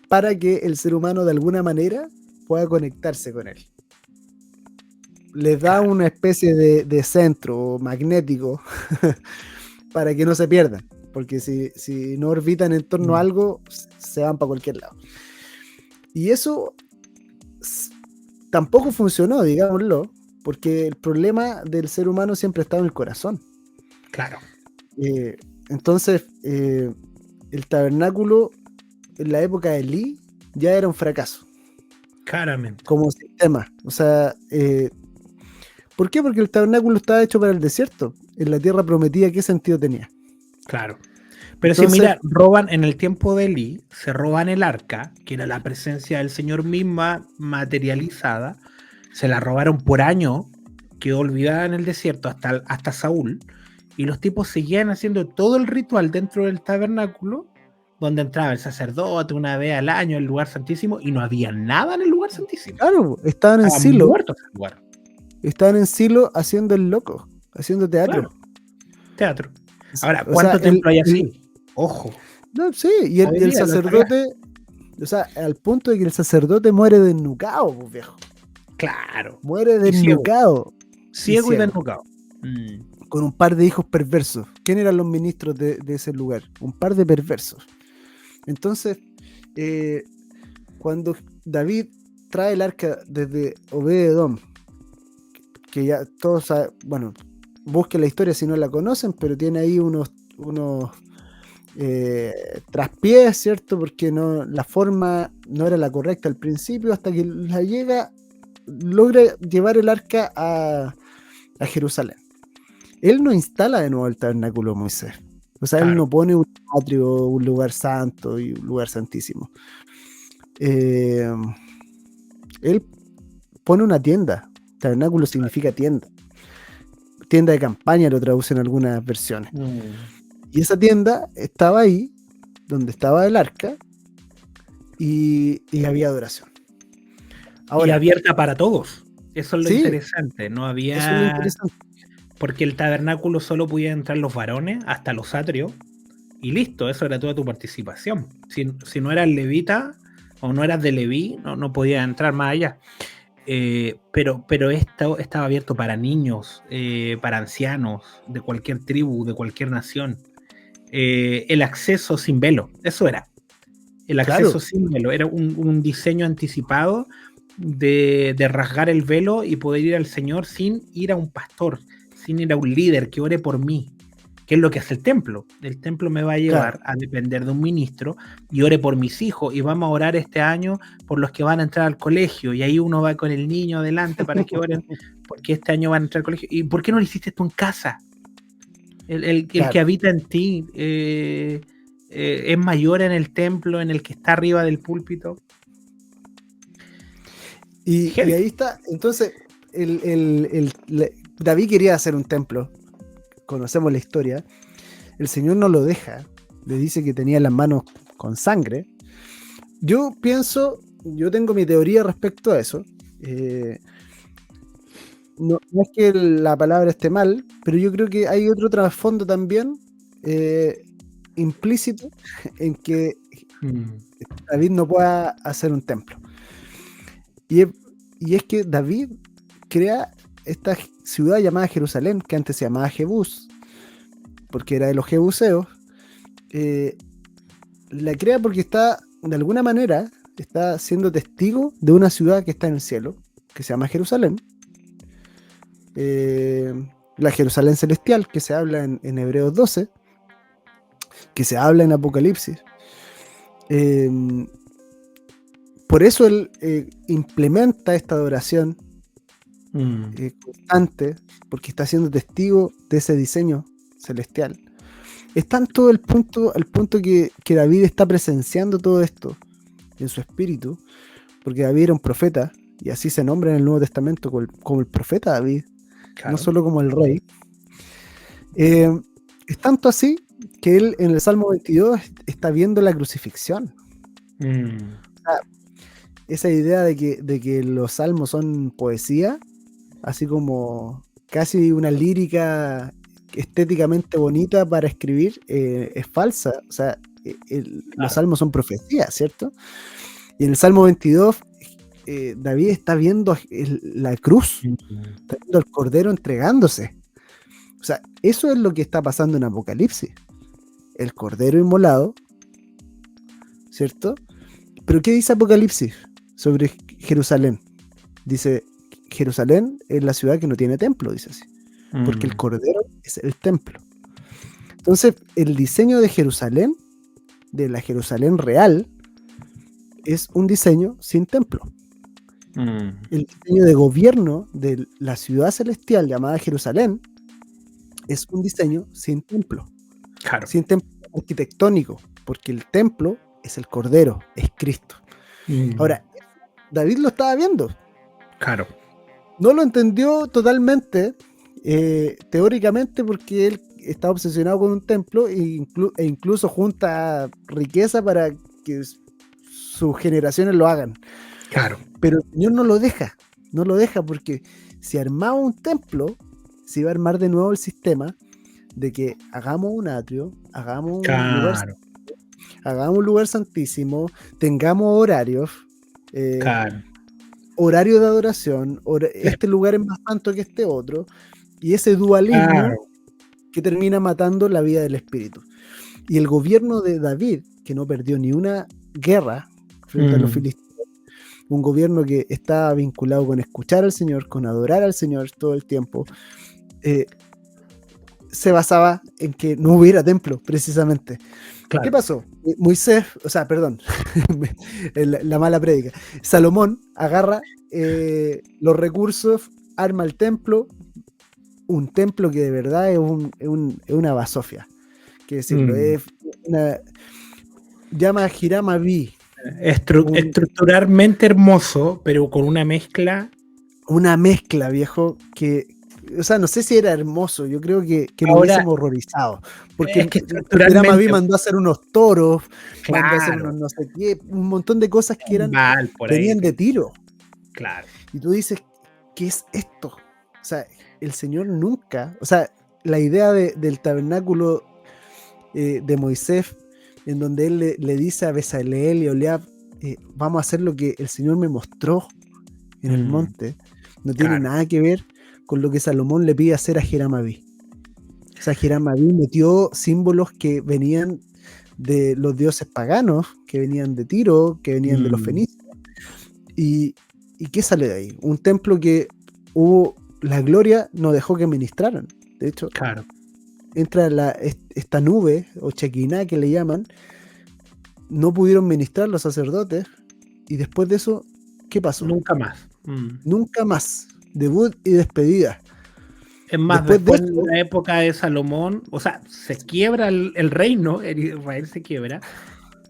para que el ser humano de alguna manera pueda conectarse con él. Les da una especie de centro magnético para que no se pierdan, porque si no orbitan en torno a algo, se van para cualquier lado. Y eso tampoco funcionó, digámoslo, porque el problema del ser humano siempre está en el corazón. Claro. Entonces, el tabernáculo en la época de Elí ya era un fracaso. Claramente. Como sistema. O sea, ¿por qué? Porque el tabernáculo estaba hecho para el desierto. En la tierra prometida, ¿qué sentido tenía? Claro. Pero entonces, si mira, roban en el tiempo de Elí, se roban el arca, que era la presencia del Señor misma materializada, se la robaron por año, quedó olvidada en el desierto hasta Saúl, y los tipos seguían haciendo todo el ritual dentro del tabernáculo, donde entraba el sacerdote una vez al año en el lugar santísimo, y no había nada en el lugar santísimo. Claro, estaban en Silo. Estaban en Silo haciendo el loco, haciendo teatro. Claro. Teatro. Ahora, ¿cuánto templo hay así? Ojo. No, sí, y el sacerdote, o sea, al punto de que el sacerdote muere desnucado, pues, viejo. Claro. Muere desnucado. Ciego y desnucado. Con un par de hijos perversos. ¿Quién eran los ministros de ese lugar? Un par de perversos. Entonces, cuando David trae el arca desde Obed-Edom, que ya todos saben, bueno, busquen la historia si no la conocen, pero tiene ahí unos traspiés, ¿cierto? Porque la forma no era la correcta al principio, hasta que logra llevar el arca a Jerusalén. Él no instala de nuevo el tabernáculo de Moisés. O sea, él no pone un atrio, un lugar santo y un lugar santísimo. Él pone una tienda. Tabernáculo significa tienda. Tienda de campaña lo traducen algunas versiones. Y esa tienda estaba ahí, donde estaba el arca, y había adoración. Ahora, y abierta para todos. Eso es lo interesante. No había... Eso es lo interesante. Porque el tabernáculo solo podían entrar los varones hasta los atrios, y listo, eso era toda tu participación. Si no eras levita o no eras de Leví, no podías entrar más allá. Pero esto estaba abierto para niños, para ancianos, de cualquier tribu, de cualquier nación. El acceso sin velo, eso era. El acceso sin velo, era un diseño anticipado de rasgar el velo y poder ir al Señor sin ir a un pastor, sin ir a un líder que ore por mí, que es lo que hace el templo. El templo me va a llevar a depender de un ministro y ore por mis hijos, y vamos a orar este año por los que van a entrar al colegio, y ahí uno va con el niño adelante para que oren, porque este año van a entrar al colegio. ¿Y por qué no lo hiciste tú en casa? El que habita en ti es mayor en el templo, en el que está arriba del púlpito. Y ahí está, entonces David quería hacer un templo, conocemos la historia, el Señor no lo deja, le dice que tenía las manos con sangre. Yo tengo mi teoría respecto a eso. No es que la palabra esté mal, pero yo creo que hay otro trasfondo también implícito en que David no pueda hacer un templo. Y es que David crea esta ciudad llamada Jerusalén, que antes se llamaba Jebús, porque era de los jebuseos. La crea porque de alguna manera, está siendo testigo de una ciudad que está en el cielo, que se llama Jerusalén. La Jerusalén celestial, que se habla en Hebreos 12, que se habla en Apocalipsis. Por eso él implementa esta adoración constante, porque está siendo testigo de ese diseño celestial. Es tanto el punto que David está presenciando todo esto en su espíritu, porque David era un profeta, y así se nombra en el Nuevo Testamento como el profeta David, no solo como el rey. Es tanto así que él en el Salmo 22 está viendo la crucifixión. O sea, esa idea de que los salmos son poesía, así como casi una lírica estéticamente bonita para escribir, es falsa. O sea, los salmos son profecías, ¿cierto? Y en el Salmo 22 David está viendo la cruz, está viendo al Cordero entregándose. O sea, eso es lo que está pasando en Apocalipsis. El Cordero inmolado, ¿cierto? Pero ¿qué dice Apocalipsis sobre Jerusalén? Dice, Jerusalén es la ciudad que no tiene templo, dice así. Porque el Cordero es el templo. Entonces, el diseño de Jerusalén, de la Jerusalén real, es un diseño sin templo. El diseño de gobierno de la ciudad celestial llamada Jerusalén es un diseño sin templo. Claro. Sin templo arquitectónico, porque el templo es el Cordero, es Cristo. Ahora, David lo estaba viendo. Claro. No lo entendió totalmente, teóricamente, porque él está obsesionado con un templo e incluso junta riqueza para que sus generaciones lo hagan. Claro. Pero el Señor no lo deja porque si armaba un templo, se iba a armar de nuevo el sistema de que hagamos un atrio, hagamos un lugar santísimo, tengamos horarios, horario de adoración, este lugar es más santo que este otro, y ese dualismo que termina matando la vida del espíritu. Y el gobierno de David, que no perdió ni una guerra frente a los filisteos, un gobierno que estaba vinculado con escuchar al Señor, con adorar al Señor todo el tiempo, se basaba en que no hubiera templo, precisamente. Claro. ¿Qué pasó? Moisés, o sea, perdón, la mala prédica. Salomón agarra los recursos, arma el templo, un templo que de verdad es una basofia. Que decirlo, es llama a Hiram Abi. Estructuralmente hermoso, pero con una mezcla. Una mezcla, viejo, que, o sea, no sé si era hermoso, yo creo que nos hubiésemos horrorizado. Porque Es que Hiram Abi estructuralmente. mandó a hacer unos toros, mandó a hacer Claro. unos no sé qué, un montón de cosas que venían de tiro. Claro. Y tú dices, ¿qué es esto? O sea, el Señor nunca, o sea, la idea del tabernáculo de Moisés, en donde él le dice a Bezaleel y Oliab, vamos a hacer lo que el Señor me mostró en el monte, no tiene nada que ver con lo que Salomón le pide hacer a Hiram Abi. O sea, Hiram Abi metió símbolos que venían de los dioses paganos, que venían de Tiro, que venían de los fenicios. ¿Y qué sale de ahí? Un templo que la gloria no dejó que ministraran. De hecho, entra esta nube, o Chequiná que le llaman, no pudieron ministrar los sacerdotes, y después de eso, ¿qué pasó? Nunca más. Nunca más. Debut y despedida. Es más, después de la época de Salomón, o sea, se quiebra el reino, Israel se quiebra,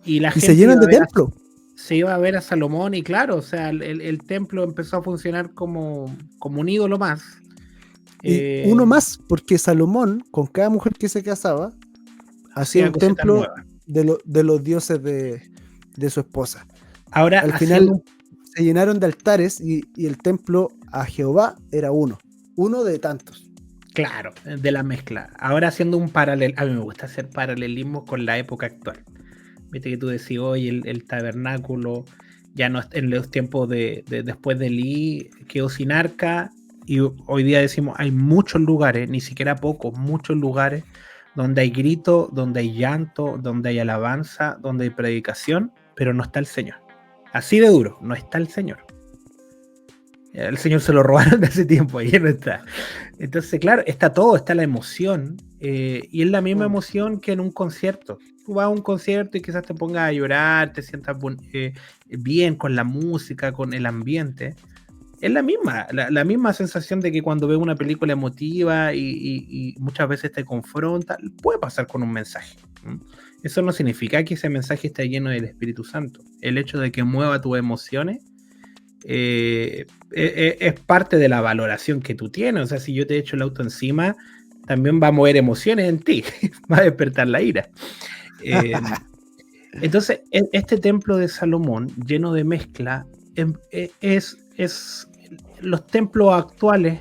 y la gente se llenan de templo. Se iba a ver a Salomón, y claro, o sea, el templo empezó a funcionar como un ídolo más. Y uno más, porque Salomón, con cada mujer que se casaba, hacía un templo de los dioses de su esposa. Ahora, al final se llenaron de altares y el templo a Jehová era uno de tantos. Claro, de la mezcla. Ahora haciendo un paralelo, a mí me gusta hacer paralelismo con la época actual. Viste que tú decís, hoy el tabernáculo ya no en los tiempos de después de Elí quedó sin arca, y hoy día decimos hay muchos lugares, ni siquiera pocos, muchos lugares donde hay grito, donde hay llanto, donde hay alabanza, donde hay predicación, pero no está el Señor. Así de duro, no está el Señor. El Señor se lo robaron de hace tiempo, ahí no está. Entonces, claro, está todo, está la emoción, y es la misma emoción que en un concierto. Tú vas a un concierto y quizás te pongas a llorar, te sientas bien con la música, con el ambiente. Es la misma sensación de que cuando ves una película emotiva y muchas veces te confronta, puede pasar con un mensaje. Eso no significa que ese mensaje esté lleno del Espíritu Santo. El hecho de que mueva tus emociones es parte de la valoración que tú tienes. O sea, si yo te echo el auto encima, también va a mover emociones en ti, va a despertar la ira. Entonces, este templo de Salomón, lleno de mezcla, es los templos actuales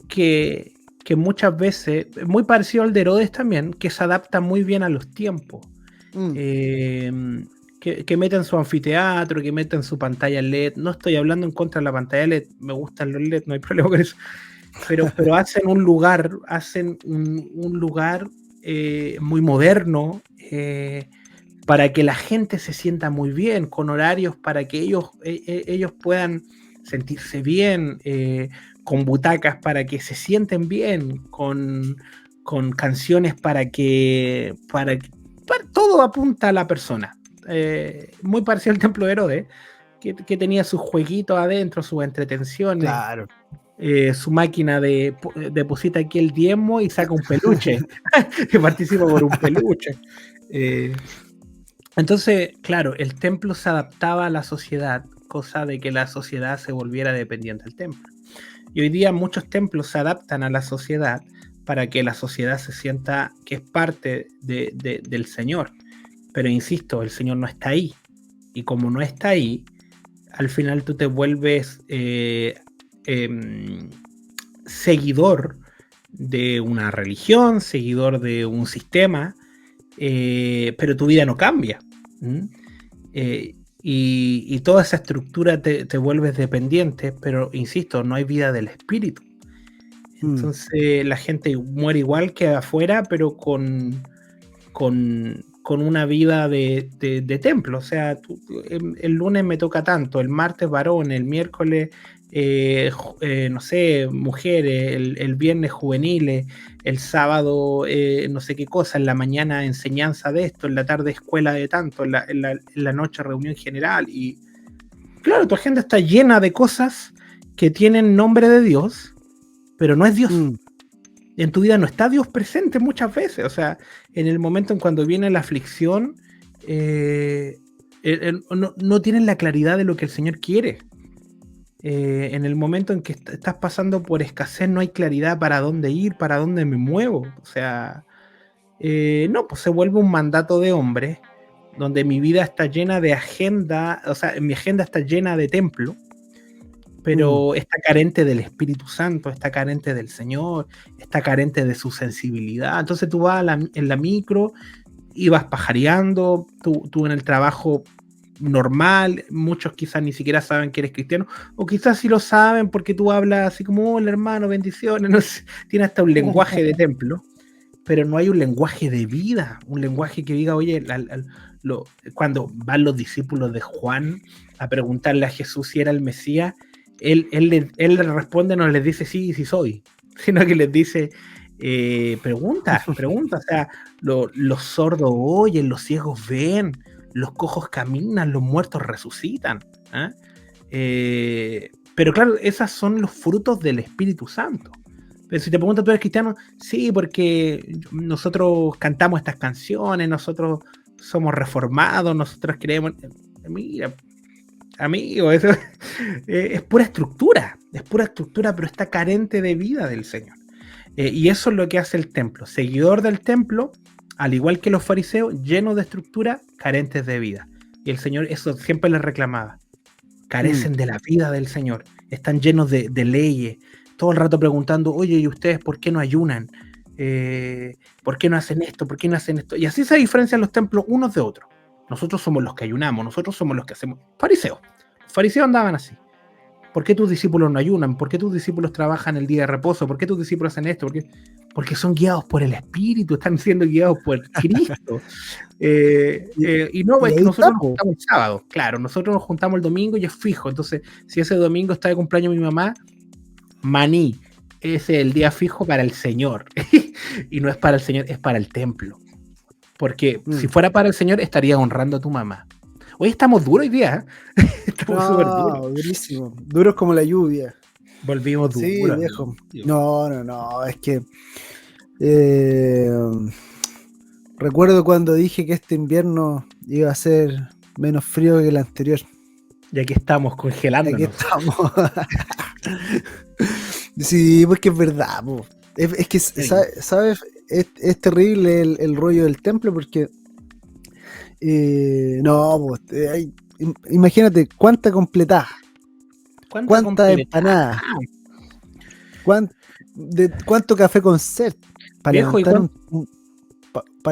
que muchas veces, muy parecido al de Herodes también, que se adapta muy bien a los tiempos. Que meten su anfiteatro, que meten su pantalla LED. No estoy hablando en contra de la pantalla LED, me gustan los LED, no hay problema con eso. Pero hacen un lugar, muy moderno, para que la gente se sienta muy bien, con horarios para que ellos puedan sentirse bien, con butacas para que se sienten bien, con canciones para todo apunta a la persona. Muy parecido al templo de Herodes, que tenía sus jueguitos adentro, sus entretenciones. Claro. Su máquina deposita aquí el diezmo y saca un peluche. Que participa por un peluche. Entonces, claro, el templo se adaptaba a la sociedad, cosa de que la sociedad se volviera dependiente del templo. Y hoy día muchos templos se adaptan a la sociedad para que la sociedad se sienta que es parte del Señor. Pero insisto, el Señor no está ahí. Y como no está ahí, al final tú te vuelves seguidor de una religión, seguidor de un sistema, pero tu vida no cambia. Y toda esa estructura te vuelves dependiente, pero insisto, no hay vida del espíritu. Entonces la gente muere igual que afuera, pero con una vida de templo. O sea, el lunes me toca tanto, el martes varón, el miércoles no sé, mujeres, el viernes juveniles, el sábado no sé qué cosa, en la mañana enseñanza de esto, en la tarde escuela de tanto, en la noche reunión general. Y claro, tu agenda está llena de cosas que tienen nombre de Dios, pero no es Dios. En tu vida no está Dios presente muchas veces. O sea, en el momento en cuando viene la aflicción, no tienes la claridad de lo que el Señor quiere. En el momento en que estás pasando por escasez, no hay claridad para dónde ir, para dónde me muevo. O sea, no, pues se vuelve un mandato de hombre, donde mi vida está llena de agenda, o sea, mi agenda está llena de templo, pero está carente del Espíritu Santo, está carente del Señor, está carente de su sensibilidad. Entonces tú vas en la micro y vas pajareando, tú en el trabajo normal, muchos quizás ni siquiera saben que eres cristiano, o quizás sí lo saben porque tú hablas así como, hola hermano, bendiciones, no sé, tiene hasta un lenguaje de templo, pero no hay un lenguaje de vida, un lenguaje que diga, oye, cuando van los discípulos de Juan a preguntarle a Jesús si era el Mesías, él le responde, no les dice sí soy, sino que les dice pregunta, o sea, los sordos oyen, los ciegos ven, los cojos caminan, los muertos resucitan. Pero claro, esos son los frutos del Espíritu Santo. Pero si te preguntas, ¿tú eres cristiano? Sí, porque nosotros cantamos estas canciones, nosotros somos reformados, nosotros creemos... Mira, amigo, eso es pura estructura, pero está carente de vida del Señor. Y eso es lo que hace el templo. Seguidor del templo, al igual que los fariseos, llenos de estructura, carentes de vida. Y el Señor eso siempre les reclamaba. Carecen de la vida del Señor. Están llenos de leyes. Todo el rato preguntando, oye, ¿y ustedes por qué no ayunan? ¿Por qué no hacen esto? ¿Por qué no hacen esto? Y así se diferencian los templos unos de otros. Nosotros somos los que ayunamos, nosotros somos los que hacemos. Fariseos. Los fariseos andaban así. ¿Por qué tus discípulos no ayunan? ¿Por qué tus discípulos trabajan el día de reposo? ¿Por qué tus discípulos hacen esto? Porque son guiados por el Espíritu, están siendo guiados por Cristo. Y no, es que nosotros nos juntamos el sábado. Claro, nosotros nos juntamos el domingo y es fijo. Entonces, si ese domingo está de cumpleaños mi mamá, maní, ese es el día fijo para el Señor. Y no es para el Señor, es para el templo. Porque si fuera para el Señor, estaría honrando a tu mamá. Hoy estamos duros hoy día, ¿eh? Estamos súper duros. Durísimo. Duros como la lluvia. Volvimos duros. Sí, viejo. No, es que recuerdo cuando dije que este invierno iba a ser menos frío que el anterior. Y aquí estamos congelándonos. Aquí estamos. Sí, porque es verdad, po. Es que, ¿sabes? Es terrible el rollo del templo porque imagínate cuánta completada, cuánta empanada, cuánto café con sed para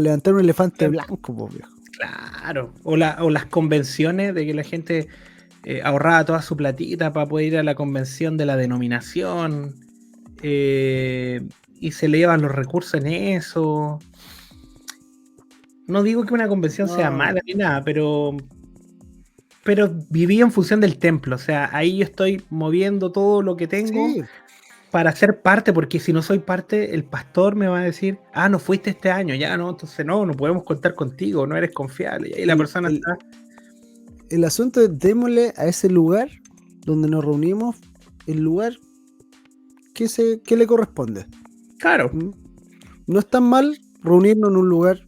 levantar un elefante blanco, po, viejo. Claro, o las convenciones de que la gente ahorraba toda su platita para poder ir a la convención de la denominación y se le llevan los recursos en eso. No digo que una convención sea mala ni nada, pero viví en función del templo. O sea, ahí yo estoy moviendo todo lo que tengo para ser parte, porque si no soy parte, el pastor me va a decir, no fuiste este año, ya no, entonces no podemos contar contigo, no eres confiable. Y ahí la persona está... El asunto es démosle a ese lugar donde nos reunimos, el lugar que le corresponde. Claro. No es tan mal reunirnos en un lugar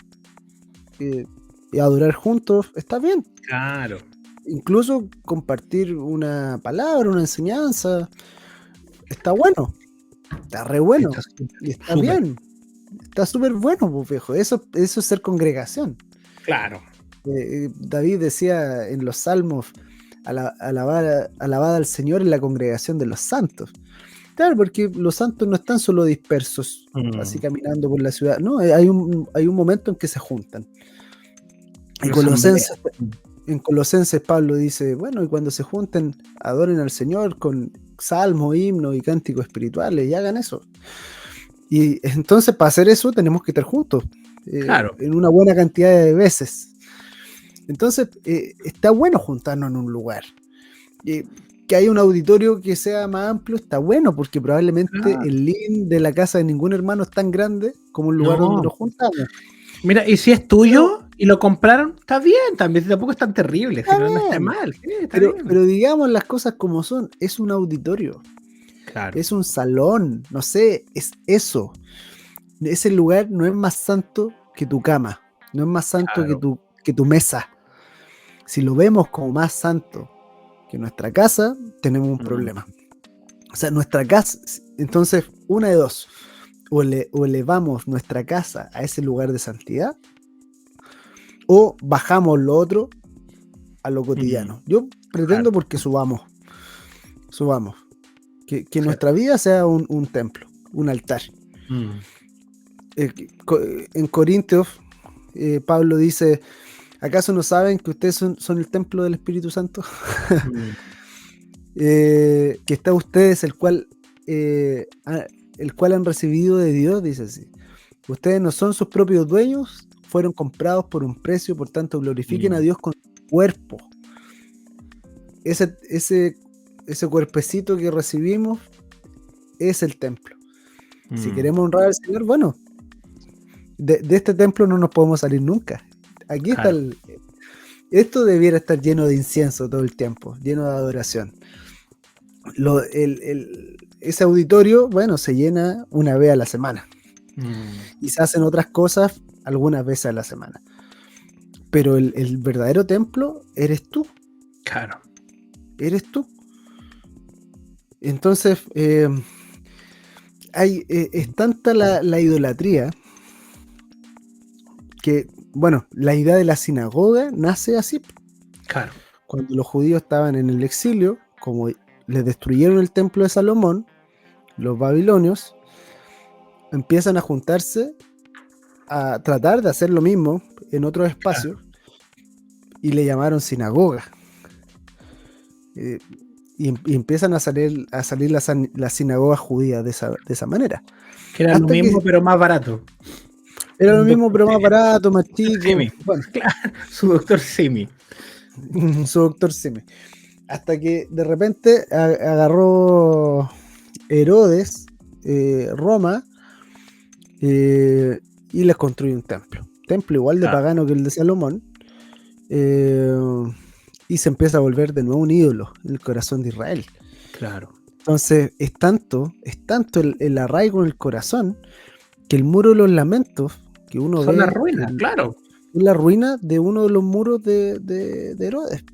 y adorar juntos, está bien. Claro. Incluso compartir una palabra, una enseñanza, está bueno. Está re bueno. Y está bien. Está súper bueno, pues, viejo. Eso es ser congregación. Claro. David decía en los Salmos, alabad al Señor en la congregación de los santos. Claro, porque los santos no están solo dispersos, así caminando por la ciudad. No, hay un momento en que se juntan. En Colosenses Pablo dice, bueno, y cuando se junten, adoren al Señor con salmos, himnos y cánticos espirituales, y hagan eso. Y entonces para hacer eso tenemos que estar juntos, claro, en una buena cantidad de veces. Entonces está bueno juntarnos en un lugar. que haya un auditorio que sea más amplio está bueno, porque probablemente el living de la casa de ningún hermano es tan grande como el lugar donde nos juntamos. Mira, y si es tuyo y lo compraron, está bien, también tampoco es tan terrible, si no está mal. Sí, pero digamos las cosas como son, es un auditorio, es un salón, no sé, es eso. Ese lugar no es más santo que tu cama, no es más santo que tu mesa. Si lo vemos como más santo que nuestra casa, tenemos un problema. O sea, nuestra casa, entonces, una de dos, o elevamos nuestra casa a ese lugar de santidad, o bajamos lo otro a lo cotidiano. Yo pretendo porque subamos, que nuestra vida sea un templo, un altar. En Corintios, Pablo dice: ¿acaso no saben que ustedes son el templo del Espíritu Santo? Que está ustedes, el cual han recibido de Dios, dice así. Ustedes no son sus propios dueños, fueron comprados por un precio, por tanto glorifiquen a Dios con su cuerpo. Ese cuerpecito que recibimos es el templo. Si queremos honrar al Señor, bueno, de este templo no nos podemos salir nunca. Aquí está esto debiera estar lleno de incienso todo el tiempo, lleno de adoración. Ese auditorio, bueno, se llena una vez a la semana. Y se hacen otras cosas algunas veces a la semana. Pero el verdadero templo eres tú. Claro. Eres tú. Entonces, es tanta la idolatría que, bueno, la idea de la sinagoga nace así. Claro. Cuando los judíos estaban en el exilio, como les destruyeron el templo de Salomón, los babilonios empiezan a juntarse a tratar de hacer lo mismo en otros espacios, y le llamaron sinagoga. Y empiezan a salir las sinagogas judías de esa manera. Que era lo mismo, pero más barato. Era lo mismo, pero más barato, más chico. Bueno, claro, su doctor Simi. Su doctor Simi. Hasta que de repente agarró Herodes, Roma, y les construyó un templo. Templo igual de pagano que el de Salomón. Y se empieza a volver de nuevo un ídolo en el corazón de Israel. Claro. Entonces es tanto el arraigo en el corazón, que el muro de los lamentos que uno ve... Son las ruinas, claro. Es la ruina de uno de los muros de Herodes.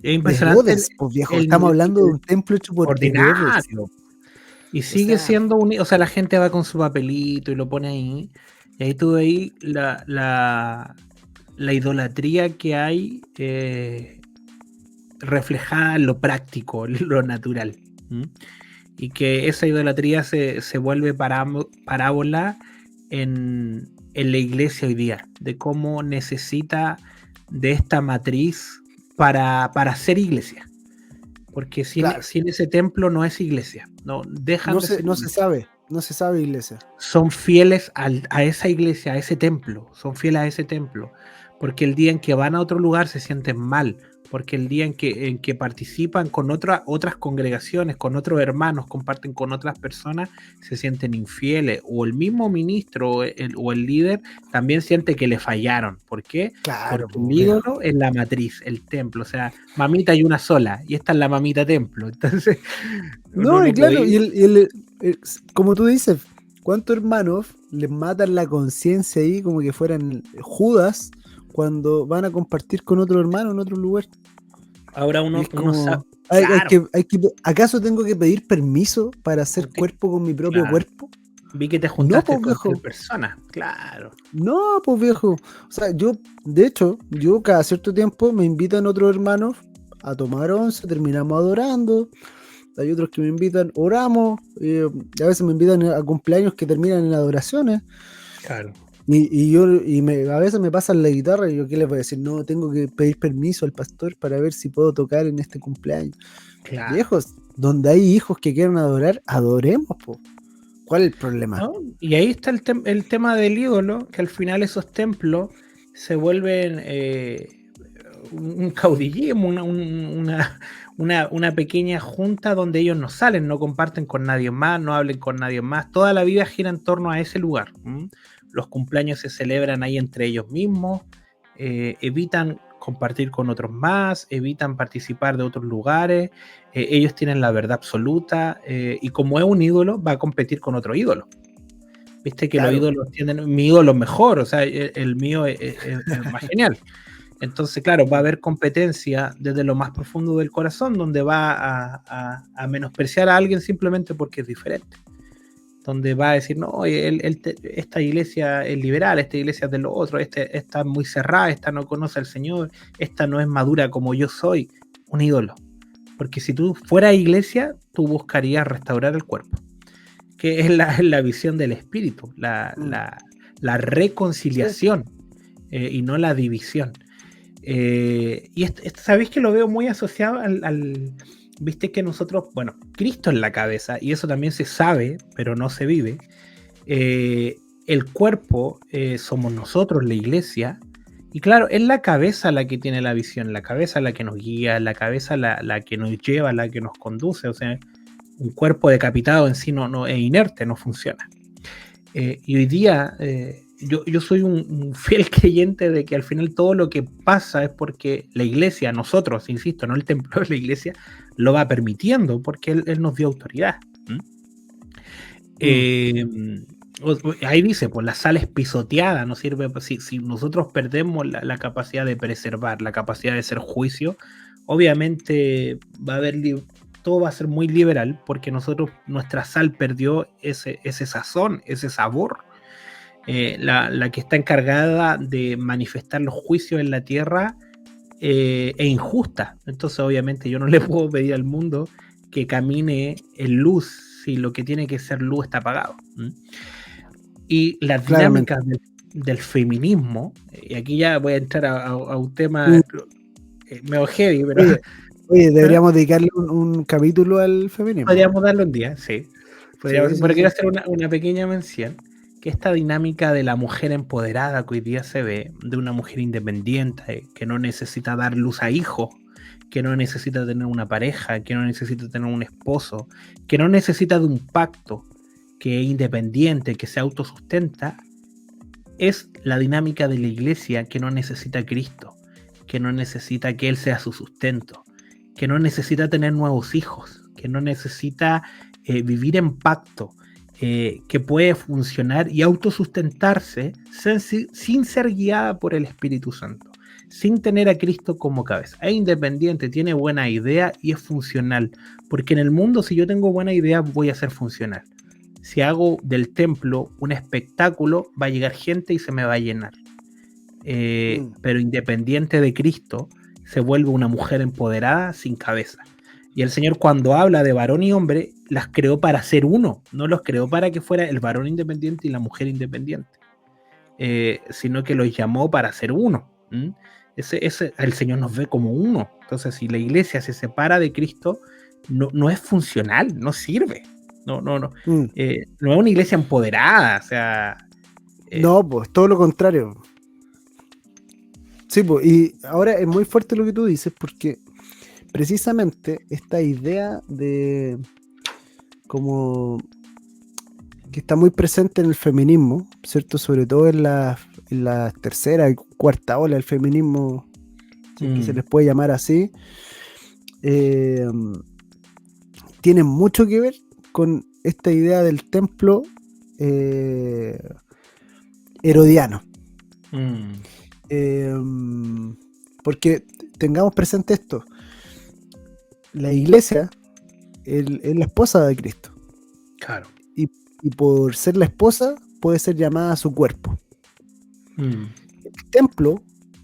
Es impresionante. Herodes, pues viejo, estamos hablando de un templo hecho por Herodes. Y sigue siendo un... O sea, la gente va con su papelito y lo pone ahí. Y ahí tú veis la idolatría que hay reflejada en lo práctico, en lo natural. Y que esa idolatría se vuelve parábola en la iglesia hoy día, de cómo necesita de esta matriz para ser iglesia. Porque sin ese templo no es iglesia. No se sabe iglesia. Son fieles a esa iglesia, a ese templo. Son fieles a ese templo. Porque el día en que van a otro lugar se sienten mal. Porque el día en que participan con otras congregaciones, con otros hermanos, comparten con otras personas, se sienten infieles. O el mismo ministro o el líder también siente que le fallaron. ¿Por qué? Claro, porque el ídolo es la matriz, el templo. O sea, mamita hay una sola, y esta es la mamita templo. Entonces, no, y claro, como tú dices, ¿cuántos hermanos les matan la conciencia ahí como que fueran Judas cuando van a compartir con otro hermano en otro lugar? Ahora uno sabe. ¿Acaso tengo que pedir permiso para hacer cuerpo con mi propio cuerpo? Vi que te juntaste con tal persona, claro. No, pues viejo. O sea, yo cada cierto tiempo me invitan otros hermanos a tomar once, terminamos adorando. Hay otros que me invitan, oramos, a veces me invitan a cumpleaños que terminan en adoraciones. Claro. A veces me pasan la guitarra y yo, ¿qué les voy a decir? No, tengo que pedir permiso al pastor para ver si puedo tocar en este cumpleaños. Claro. Viejos, donde hay hijos que quieran adorar, adoremos, po. ¿Cuál es el problema? ¿No? Y ahí está el tema del ídolo, que al final esos templos se vuelven un caudillismo, una pequeña junta donde ellos no salen, no comparten con nadie más, no hablen con nadie más. Toda la vida gira en torno a ese lugar. Los cumpleaños se celebran ahí entre ellos mismos, evitan compartir con otros más, evitan participar de otros lugares, ellos tienen la verdad absoluta, y como es un ídolo, va a competir con otro ídolo. Viste que claro, los ídolos tienen, mi ídolo es mejor, o sea, el mío es más genial. Entonces, claro, va a haber competencia desde lo más profundo del corazón, donde va a menospreciar a alguien simplemente porque es diferente. Donde va a decir, no, esta iglesia es liberal, esta iglesia es de lo otro, esta es muy cerrada, esta no conoce al Señor, esta no es madura como yo soy. Un ídolo. Porque si tú fueras iglesia, tú buscarías restaurar el cuerpo, que es la visión del espíritu, la reconciliación, y no la división. Y sabéis que lo veo muy asociado al viste que nosotros, bueno, Cristo es la cabeza, y eso también se sabe, pero no se vive. El cuerpo somos nosotros, la iglesia, y claro, es la cabeza la que tiene la visión, la cabeza la que nos guía, la cabeza la que nos lleva, la que nos conduce. O sea, un cuerpo decapitado en sí no es inerte, no funciona. Y hoy día yo soy un fiel creyente de que al final todo lo que pasa es porque la iglesia, nosotros, insisto, no el templo de la iglesia, lo va permitiendo porque él nos dio autoridad. Ahí dice, pues la sal es pisoteada, no sirve. Si nosotros perdemos la capacidad de preservar, la capacidad de hacer juicio, obviamente va a haber todo va a ser muy liberal, porque nuestra sal perdió ese sazón, ese sabor. La que está encargada de manifestar los juicios en la tierra es injusta. Entonces obviamente yo no le puedo pedir al mundo que camine en luz si lo que tiene que ser luz está apagado. Y las dinámicas del feminismo, y aquí ya voy a entrar a un tema medio heavy, pero oye, deberíamos dedicarle un capítulo al feminismo. Podríamos darle un día, sí. Pero quiero hacer una pequeña mención, que esta dinámica de la mujer empoderada que hoy día se ve, de una mujer independiente, que no necesita dar luz a hijos, que no necesita tener una pareja, que no necesita tener un esposo, que no necesita de un pacto, que es independiente, que se autosustenta, es la dinámica de la iglesia que no necesita a Cristo, que no necesita que Él sea su sustento, que no necesita tener nuevos hijos, que no necesita vivir en pacto, que puede funcionar y autosustentarse sin ser guiada por el Espíritu Santo, sin tener a Cristo como cabeza. Es independiente, tiene buena idea y es funcional, porque en el mundo, si yo tengo buena idea, voy a ser funcional. Si hago del templo un espectáculo, va a llegar gente y se me va a llenar. Pero independiente de Cristo, se vuelve una mujer empoderada sin cabeza. Y el Señor, cuando habla de varón y hombre, las creó para ser uno, no los creó para que fuera el varón independiente y la mujer independiente, sino que los llamó para ser uno. El Señor nos ve como uno. Entonces, si la iglesia se separa de Cristo, no es funcional, no sirve. No es una iglesia empoderada, o sea... no, pues todo lo contrario. Sí, pues, y ahora es muy fuerte lo que tú dices, porque precisamente esta idea de como que está muy presente en el feminismo, ¿cierto? Sobre todo en la tercera y cuarta ola del feminismo, que se les puede llamar así, tiene mucho que ver con esta idea del templo herodiano. Porque tengamos presente esto: la iglesia es la esposa de Cristo. Claro. Y por ser la esposa puede ser llamada a su cuerpo. El templo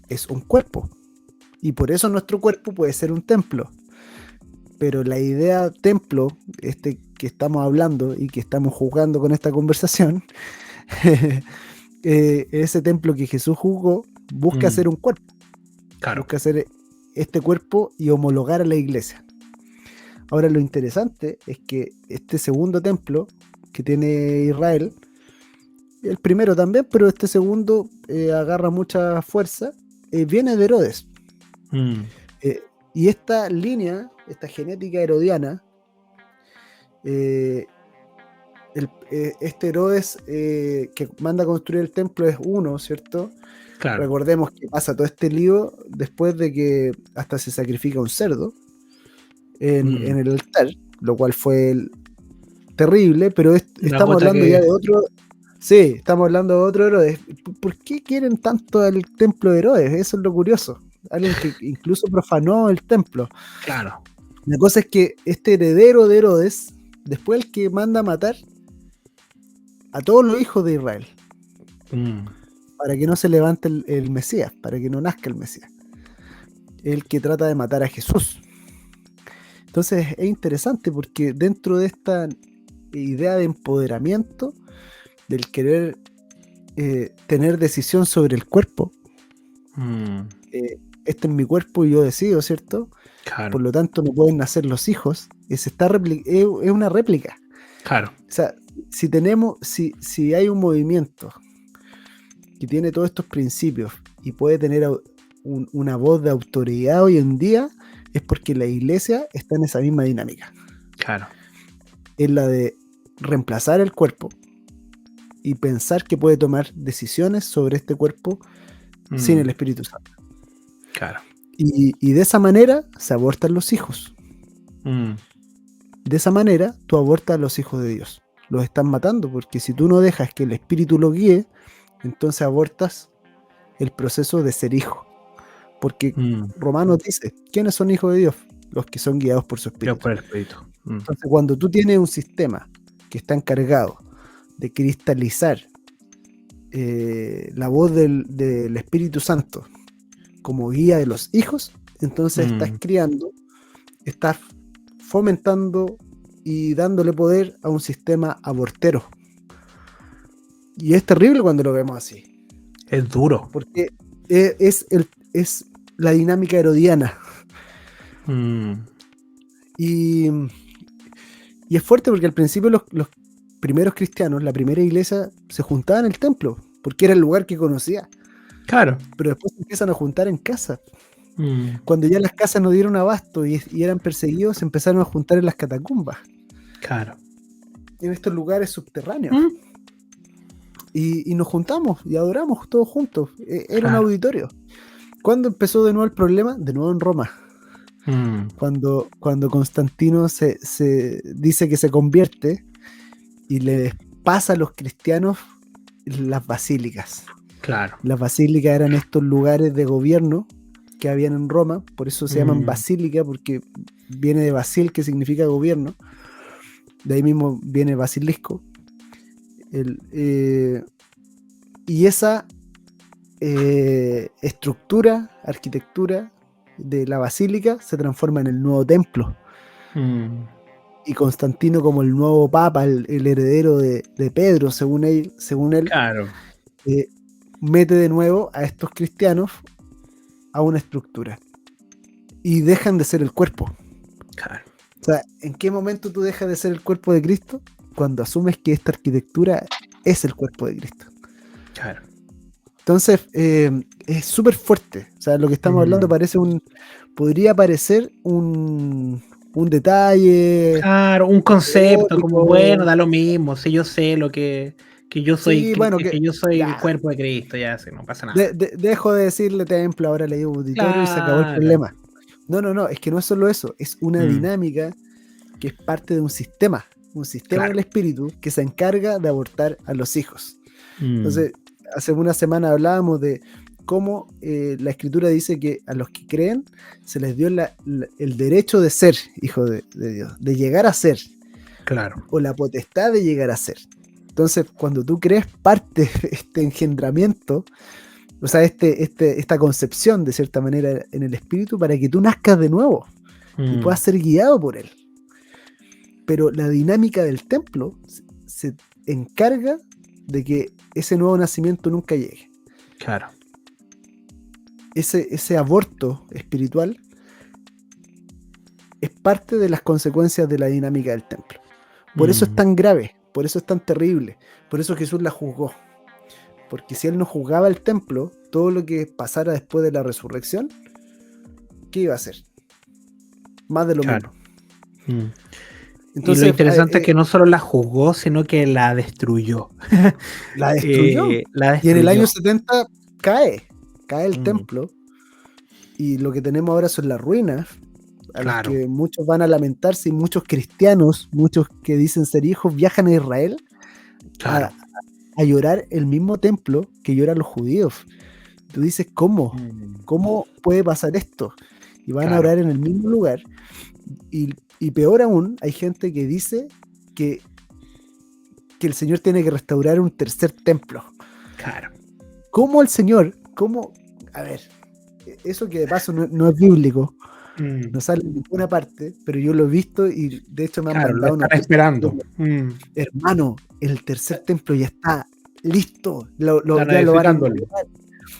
es un cuerpo, y por eso nuestro cuerpo puede ser un templo. Pero la idea templo, que estamos hablando y que estamos juzgando con esta conversación, ese templo que Jesús juzgó, busca hacer un cuerpo. Claro. Busca hacer este cuerpo y homologar a la iglesia. Ahora, lo interesante es que este segundo templo que tiene Israel, el primero también, pero este segundo agarra mucha fuerza, viene de Herodes. Y esta línea, esta genética herodiana, este Herodes que manda a construir el templo es uno, ¿cierto? Claro. Recordemos que pasa todo este lío después de que hasta se sacrifica un cerdo en el altar, lo cual fue terrible, pero estamos hablando ya de otro. Sí, estamos hablando de otro Herodes. ¿Por qué quieren tanto el templo de Herodes? Eso es lo curioso. Alguien que incluso profanó el templo. Claro. La cosa es que este heredero de Herodes, después el que manda a matar a todos los hijos de Israel, para que no se levante el Mesías, para que no nazca el Mesías. El que trata de matar a Jesús. Entonces es interesante porque dentro de esta idea de empoderamiento, del querer tener decisión sobre el cuerpo, este es mi cuerpo y yo decido, ¿cierto? Claro. Por lo tanto no pueden nacer los hijos, es una réplica. Claro. O sea, si hay un movimiento que tiene todos estos principios y puede tener una voz de autoridad hoy en día, es porque la iglesia está en esa misma dinámica. Claro. Es la de reemplazar el cuerpo y pensar que puede tomar decisiones sobre este cuerpo sin el Espíritu Santo. Claro. Y de esa manera se abortan los hijos. De esa manera tú abortas a los hijos de Dios. Los están matando porque si tú no dejas que el Espíritu los guíe, entonces abortas el proceso de ser hijo. Porque Romanos dice, ¿quiénes son hijos de Dios? Los que son guiados por su Espíritu. Por el Espíritu. Entonces cuando tú tienes un sistema que está encargado de cristalizar la voz del Espíritu Santo como guía de los hijos, entonces estás criando, estás fomentando y dándole poder a un sistema abortero. Y es terrible cuando lo vemos así. Es duro. Porque es la dinámica herodiana. Y es fuerte porque al principio los primeros cristianos, la primera iglesia, se juntaban en el templo, porque era el lugar que conocía. Claro. Pero después se empiezan a juntar en casa. Cuando ya las casas no dieron abasto y eran perseguidos, se empezaron a juntar en las catacumbas. Claro. En estos lugares subterráneos. Y nos juntamos y adoramos todos juntos. Era un auditorio. ¿Cuándo empezó de nuevo el problema? De nuevo en Roma. Cuando Constantino se dice que se convierte y le pasa a los cristianos las basílicas. Claro. Las basílicas eran estos lugares de gobierno que habían en Roma, por eso se llaman basílica, porque viene de basil, que significa gobierno. De ahí mismo viene basilisco. Y esa estructura, arquitectura de la basílica se transforma en el nuevo templo. Y Constantino, como el nuevo papa, el heredero de Pedro, según él, claro. Mete de nuevo a estos cristianos a una estructura y dejan de ser el cuerpo. Claro. O sea, ¿en qué momento tú dejas de ser el cuerpo de Cristo? Cuando asumes que esta arquitectura es el cuerpo de Cristo. Claro. Entonces, es súper fuerte. O sea, lo que estamos hablando podría parecer un detalle. Claro, un concepto teórico, como bueno, da lo mismo. Si yo sé lo que yo soy, que yo soy el cuerpo de Cristo, ya sé, no pasa nada. Dejo de decirle templo, ahora le digo auditorio y se acabó el problema. No, es que no es solo eso, es una dinámica que es parte de un sistema del espíritu que se encarga de abortar a los hijos. Entonces, hace una semana hablábamos de cómo la escritura dice que a los que creen se les dio el derecho de ser hijo de Dios, de llegar a ser. Claro. O la potestad de llegar a ser. Entonces, cuando tú crees parte de este engendramiento, o sea, esta concepción de cierta manera en el espíritu para que tú nazcas de nuevo y puedas ser guiado por él. Pero la dinámica del templo se encarga de que ese nuevo nacimiento nunca llegue. Claro. Ese aborto espiritual es parte de las consecuencias de la dinámica del templo. Por eso es tan grave, por eso es tan terrible, por eso Jesús la juzgó. Porque si él no juzgaba el templo, todo lo que pasara después de la resurrección ¿qué iba a hacer? Más de lo mismo. Entonces, y lo interesante es que no solo la juzgó, sino que la destruyó. La destruyó. Y en el año 70 cae el templo, y lo que tenemos ahora son las ruinas, a las que muchos van a lamentarse, y muchos cristianos, muchos que dicen ser hijos, viajan a Israel a llorar el mismo templo que lloran los judíos. Tú dices, ¿cómo? ¿Cómo puede pasar esto? Y van a orar en el mismo lugar. Y peor aún, hay gente que dice que el Señor tiene que restaurar un tercer templo. Claro. ¿Cómo el Señor? ¿Cómo? A ver, eso que de paso no es bíblico, no sale en ninguna parte, pero yo lo he visto y de hecho me han mandado una esperando. Hermano, el tercer templo ya está listo. Ya lo van a inaugurar.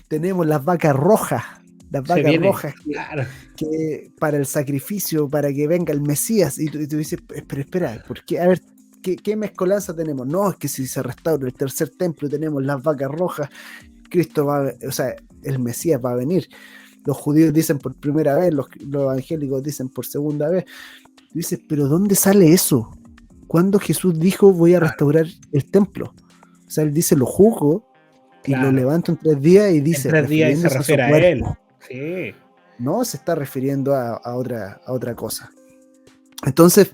Tenemos las vacas rojas. Las vacas rojas que para el sacrificio, para que venga el Mesías, y tú dices, pero espera, ¿por qué? A ver, ¿qué mezcolanza tenemos? No, es que si se restaura el tercer templo, tenemos las vacas rojas, Cristo el Mesías va a venir. Los judíos dicen por primera vez, los evangélicos dicen por segunda vez. Tú dices, pero ¿dónde sale eso? ¿Cuándo Jesús dijo voy a restaurar el templo? O sea, él dice, lo juzgo y lo levanto en 3 días, y dice, en 3 días se refiere a él. Sí. No se está refiriendo a otra cosa. Entonces,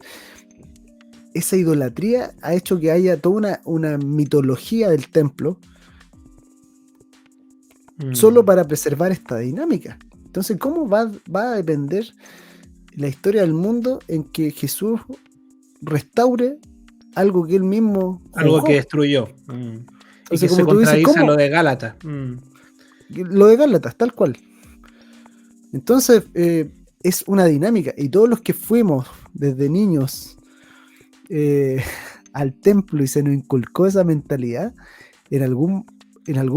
esa idolatría ha hecho que haya toda una mitología del templo solo para preservar esta dinámica. Entonces, ¿cómo va a depender la historia del mundo en que Jesús restaure algo que él mismo juzgó? Algo que destruyó. Y que se contradice a lo de Gálatas. Lo de Gálatas, tal cual. Entonces, es una dinámica, y todos los que fuimos desde niños al templo y se nos inculcó esa mentalidad, en algún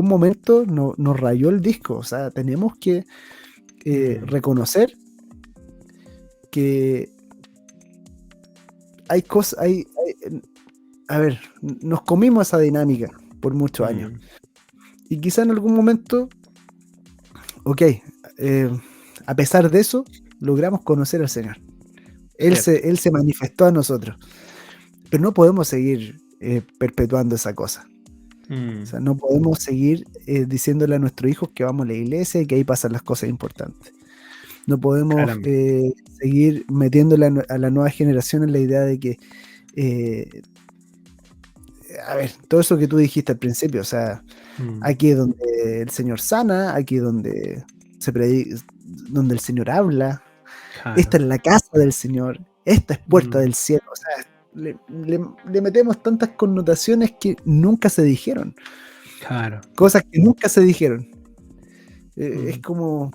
momento nos rayó el disco. O sea, tenemos que reconocer que hay cosas, a ver, nos comimos esa dinámica por muchos años, y quizá en algún momento, a pesar de eso, logramos conocer al Señor. Él se manifestó a nosotros. Pero no podemos seguir perpetuando esa cosa. O sea, no podemos seguir diciéndole a nuestros hijos que vamos a la iglesia y que ahí pasan las cosas importantes. No podemos seguir metiéndole a la nueva generación en la idea de que a ver, todo eso que tú dijiste al principio, o sea, aquí es donde el Señor sana, aquí es donde se predica, donde el Señor habla. Esta es la casa del Señor, esta es puerta del cielo. O sea, le metemos tantas connotaciones que nunca se dijeron. Cosas que nunca se dijeron. Es como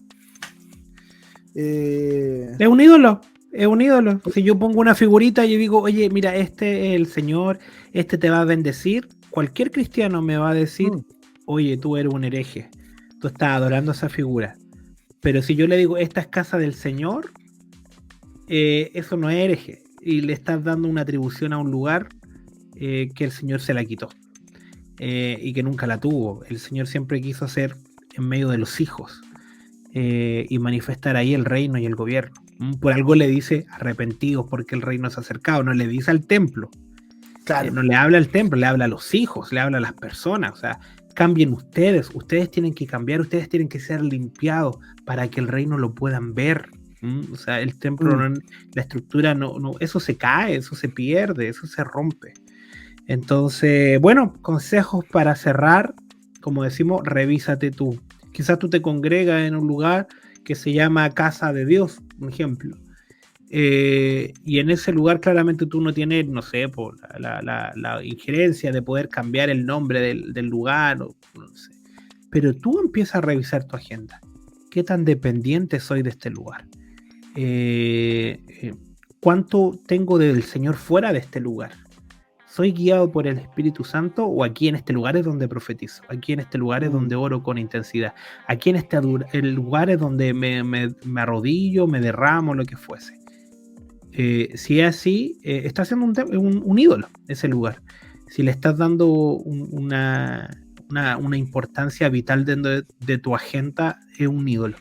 es un ídolo. Es un ídolo. Si yo pongo una figurita y digo, oye, mira, este es el Señor, este te va a bendecir, cualquier cristiano me va a decir, oye, tú eres un hereje, tú estás adorando esa figura. Pero si yo le digo, esta es casa del Señor, eso no es hereje, y le estás dando una atribución a un lugar que el Señor se la quitó, y que nunca la tuvo. El Señor siempre quiso ser en medio de los hijos, y manifestar ahí el reino y el gobierno. Por algo le dice arrepentidos porque el reino se ha acercado, no le dice al templo. No le habla al templo, le habla a los hijos, le habla a las personas. O sea, cambien ustedes tienen que cambiar, ustedes tienen que ser limpiados para que el reino lo puedan ver. O sea, el templo, la estructura, no, eso se cae, eso se pierde, eso se rompe. Entonces, bueno, consejos para cerrar, como decimos, revísate tú. Quizás tú te congregas en un lugar que se llama Casa de Dios, un ejemplo. Y en ese lugar claramente tú no tienes, no sé, por la injerencia de poder cambiar el nombre del lugar, no sé. Pero tú empiezas a revisar tu agenda. ¿Qué tan dependiente soy de este lugar? ¿Cuánto tengo del Señor fuera de este lugar? ¿Soy guiado por el Espíritu Santo o aquí en este lugar es donde profetizo? Aquí en este lugar es donde oro con intensidad. Aquí en este lugar es donde me arrodillo, me derramo, lo que fuese. Si es así, está haciendo un ídolo ese lugar. Si le estás dando una importancia vital dentro de tu agenda, es un ídolo.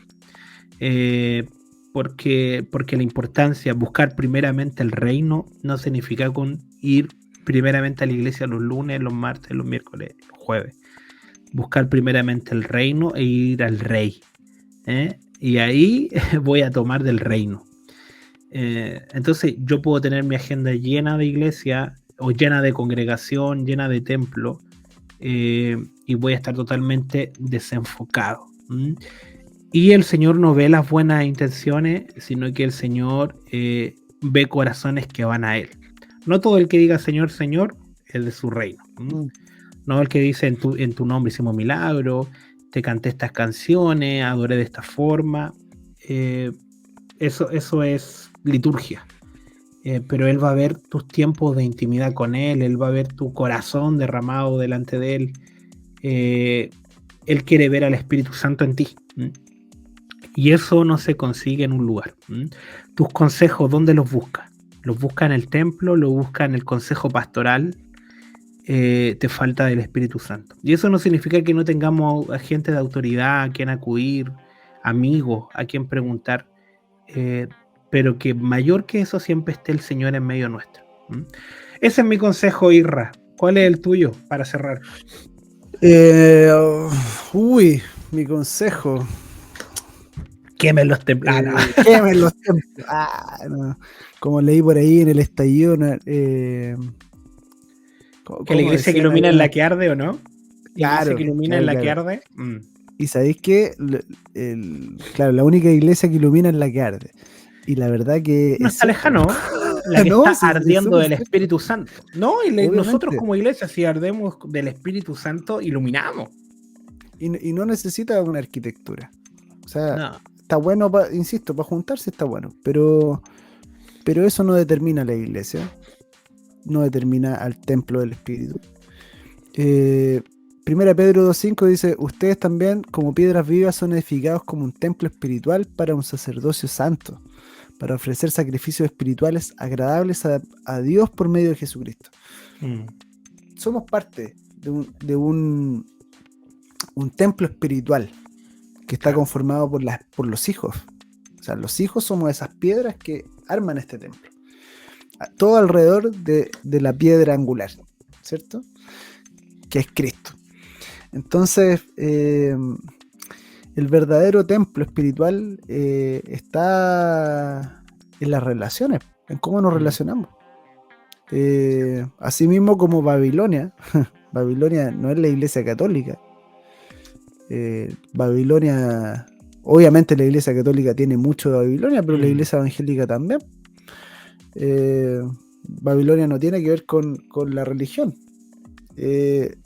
porque la importancia, buscar primeramente el reino, no significa con ir primeramente a la iglesia los lunes, los martes, los miércoles, los jueves. Buscar primeramente el reino e ir al rey. Y ahí voy a tomar del reino. Entonces yo puedo tener mi agenda llena de iglesia o llena de congregación, llena de templo, y voy a estar totalmente desenfocado. Y el Señor no ve las buenas intenciones, sino que el Señor ve corazones que van a Él. No todo el que diga Señor, Señor es de su reino. No el que dice en tu nombre hicimos milagros, te canté estas canciones, adoré de esta forma. Eso es liturgia. Pero Él va a ver tus tiempos de intimidad con Él va a ver tu corazón derramado delante de Él. Él quiere ver al Espíritu Santo en ti. Y eso no se consigue en un lugar. Tus consejos, ¿dónde los busca? ¿Los busca en el templo? ¿Los busca en el consejo pastoral? Te falta del Espíritu Santo. Y eso no significa que no tengamos a gente de autoridad a quien acudir, amigos a quien preguntar, pero que mayor que eso siempre esté el Señor en medio nuestro. Ese es mi consejo, Irra. ¿Cuál es el tuyo para cerrar? Mi consejo. Quemen los templos. Quemen los templos. No. Como leí por ahí en el estallido. ¿Que la iglesia que ilumina es la que arde o no? ¿La iglesia que ilumina es la que arde? Y sabéis que, claro, la única iglesia que ilumina es la que arde. Y la verdad que... No está lejano. La que está ardiendo del Espíritu Santo. No, y nosotros como iglesia, si ardemos del Espíritu Santo, iluminamos. Y no necesita una arquitectura. O sea, no. Está bueno, insisto, para juntarse está bueno. Pero eso no determina la iglesia. No determina al templo del Espíritu. Primera Pedro 2.5 dice: ustedes también, como piedras vivas, son edificados como un templo espiritual para un sacerdocio santo, para ofrecer sacrificios espirituales agradables a Dios por medio de Jesucristo. Somos parte de un templo espiritual que está conformado por los hijos. O sea, los hijos somos esas piedras que arman este templo. Todo alrededor de la piedra angular, ¿cierto? Que es Cristo. Entonces, el verdadero templo espiritual está en las relaciones, en cómo nos relacionamos. Asimismo como Babilonia. Babilonia no es la iglesia católica. Babilonia, obviamente la iglesia católica tiene mucho de Babilonia, pero la iglesia evangélica también. Babilonia no tiene que ver con la religión,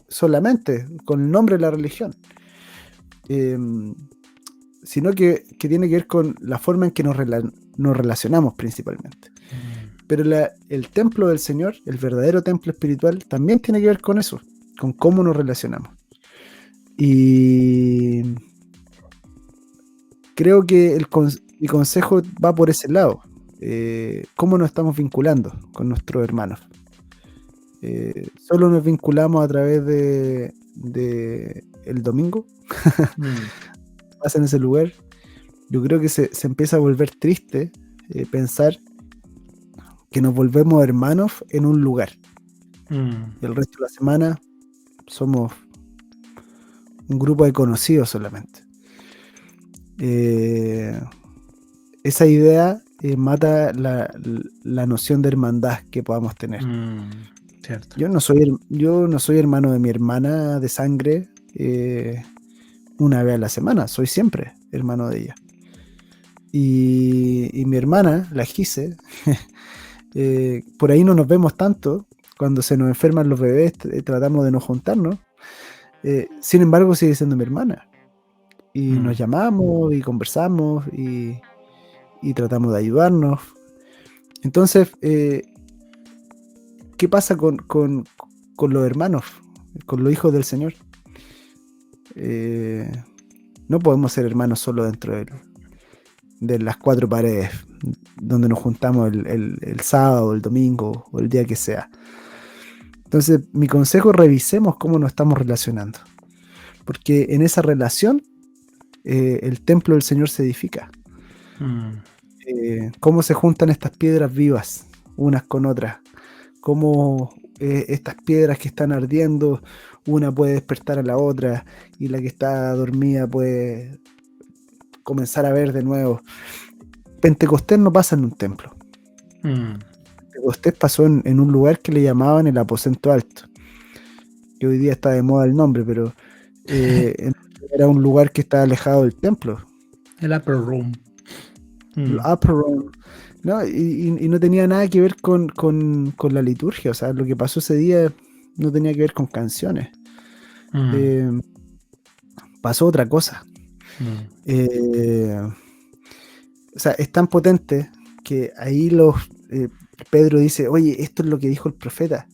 solamente con el nombre de la religión, sino que tiene que ver con la forma en que nos relacionamos principalmente. Pero el templo del Señor, el verdadero templo espiritual, también tiene que ver con eso, con cómo nos relacionamos. Y creo que mi consejo va por ese lado. ¿Cómo nos estamos vinculando con nuestros hermanos? Solo nos vinculamos a través de el domingo. Pasa en ese lugar. Yo creo que se empieza a volver triste pensar que nos volvemos hermanos en un lugar. Y el resto de la semana somos un grupo de conocidos solamente. Esa idea mata la noción de hermandad que podamos tener. Cierto. Yo no soy hermano de mi hermana de sangre una vez a la semana, soy siempre hermano de ella. Y mi hermana, la Gise, por ahí no nos vemos tanto. Cuando se nos enferman los bebés tratamos de no juntarnos. Sin embargo sigue siendo mi hermana. Y nos llamamos y conversamos y tratamos de ayudarnos. Entonces, ¿qué pasa con los hermanos, con los hijos del Señor? No podemos ser hermanos solo dentro de las cuatro paredes donde nos juntamos el sábado, el domingo o el día que sea. Entonces, mi consejo es revisemos cómo nos estamos relacionando, porque en esa relación el templo del Señor se edifica. cómo se juntan estas piedras vivas unas con otras, cómo estas piedras que están ardiendo, una puede despertar a la otra y la que está dormida puede comenzar a ver de nuevo. Pentecostés no pasa en un templo. Pentecostés pasó en un lugar que le llamaban el aposento alto, que hoy día está de moda el nombre, pero era un lugar que estaba alejado del templo. El upper room. El upper room. ¿No? Y no tenía nada que ver con la liturgia. O sea, lo que pasó ese día no tenía que ver con canciones. Pasó otra cosa. O sea, es tan potente que ahí Pedro dice, oye, esto es lo que dijo el profeta.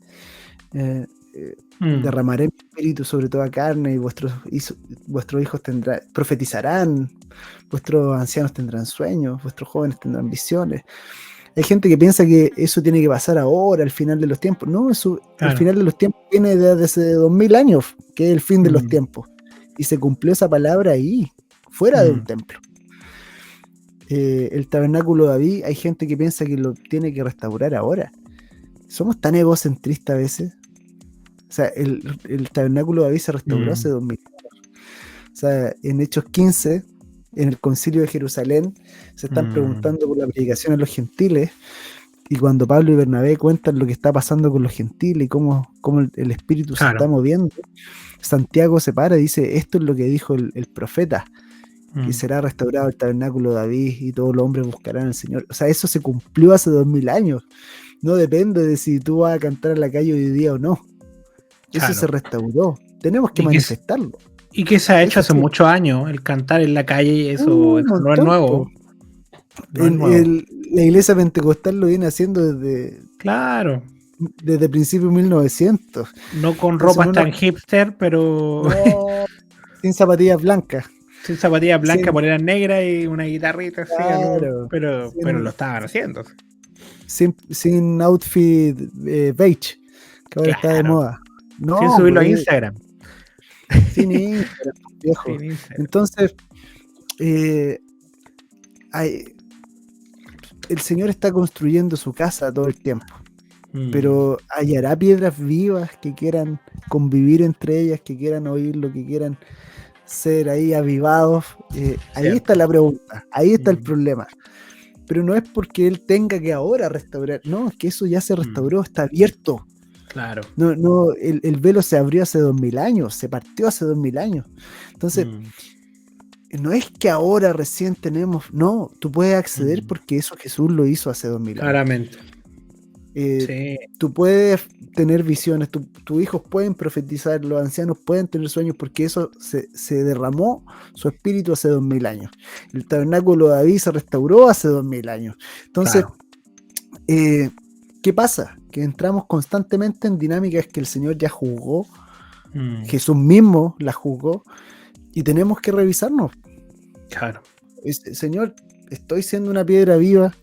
Derramaré mi espíritu sobre toda carne y vuestros hijos profetizarán, vuestros ancianos tendrán sueños, vuestros jóvenes tendrán visiones. Hay gente que piensa que eso tiene que pasar ahora, al final de los tiempos. No, eso, al final de los tiempos viene desde hace 2000 años, que es el fin de los tiempos. Y se cumplió esa palabra ahí, fuera de un templo. El tabernáculo de David, hay gente que piensa que lo tiene que restaurar ahora. Somos tan egocentristas a veces. O sea, el tabernáculo de David se restauró hace 2000 años. O sea, en Hechos 15, en el concilio de Jerusalén, se están preguntando por la predicación a los gentiles, y cuando Pablo y Bernabé cuentan lo que está pasando con los gentiles y cómo el espíritu se está moviendo, Santiago se para y dice, esto es lo que dijo el profeta, que será restaurado el tabernáculo de David y todos los hombres buscarán al Señor. O sea, eso se cumplió hace 2000 años. No depende de si tú vas a cantar en la calle hoy día o no. Eso se restauró. Tenemos que manifestarlo. Y que se ha hecho hace muchos años, el cantar en la calle, eso no es nuevo. La iglesia pentecostal lo viene haciendo desde principios de 1900. No con ropa tan hipster, pero... No, sin zapatillas blancas. Sin zapatillas blancas, poleras negras y una guitarrita así, pero lo estaban haciendo. Sin outfit beige, que ahora está de moda. No, sin subirlo a Instagram. Sin Instagram, viejo. Entonces, el Señor está construyendo su casa todo el tiempo. Pero hallará piedras vivas que quieran convivir entre ellas, que quieran oír lo que quieran ser ahí avivados. Ahí está la pregunta, ahí está el problema. Pero no es porque Él tenga que ahora restaurar, no, es que eso ya se restauró, está abierto. Claro. No, el velo se abrió hace 2000 años, se partió hace 2000 años. Entonces, no es que ahora recién tenemos, no, tú puedes acceder porque eso Jesús lo hizo hace 2000 años. Claramente. Tú puedes tener visiones, tus hijos pueden profetizar, los ancianos pueden tener sueños porque eso se derramó su espíritu hace 2000 años. El tabernáculo de David se restauró hace 2000 años. Entonces, ¿qué pasa? Que entramos constantemente en dinámicas que el Señor ya juzgó, Jesús mismo la juzgó, y tenemos que revisarnos. Claro. Señor, estoy siendo una piedra viva.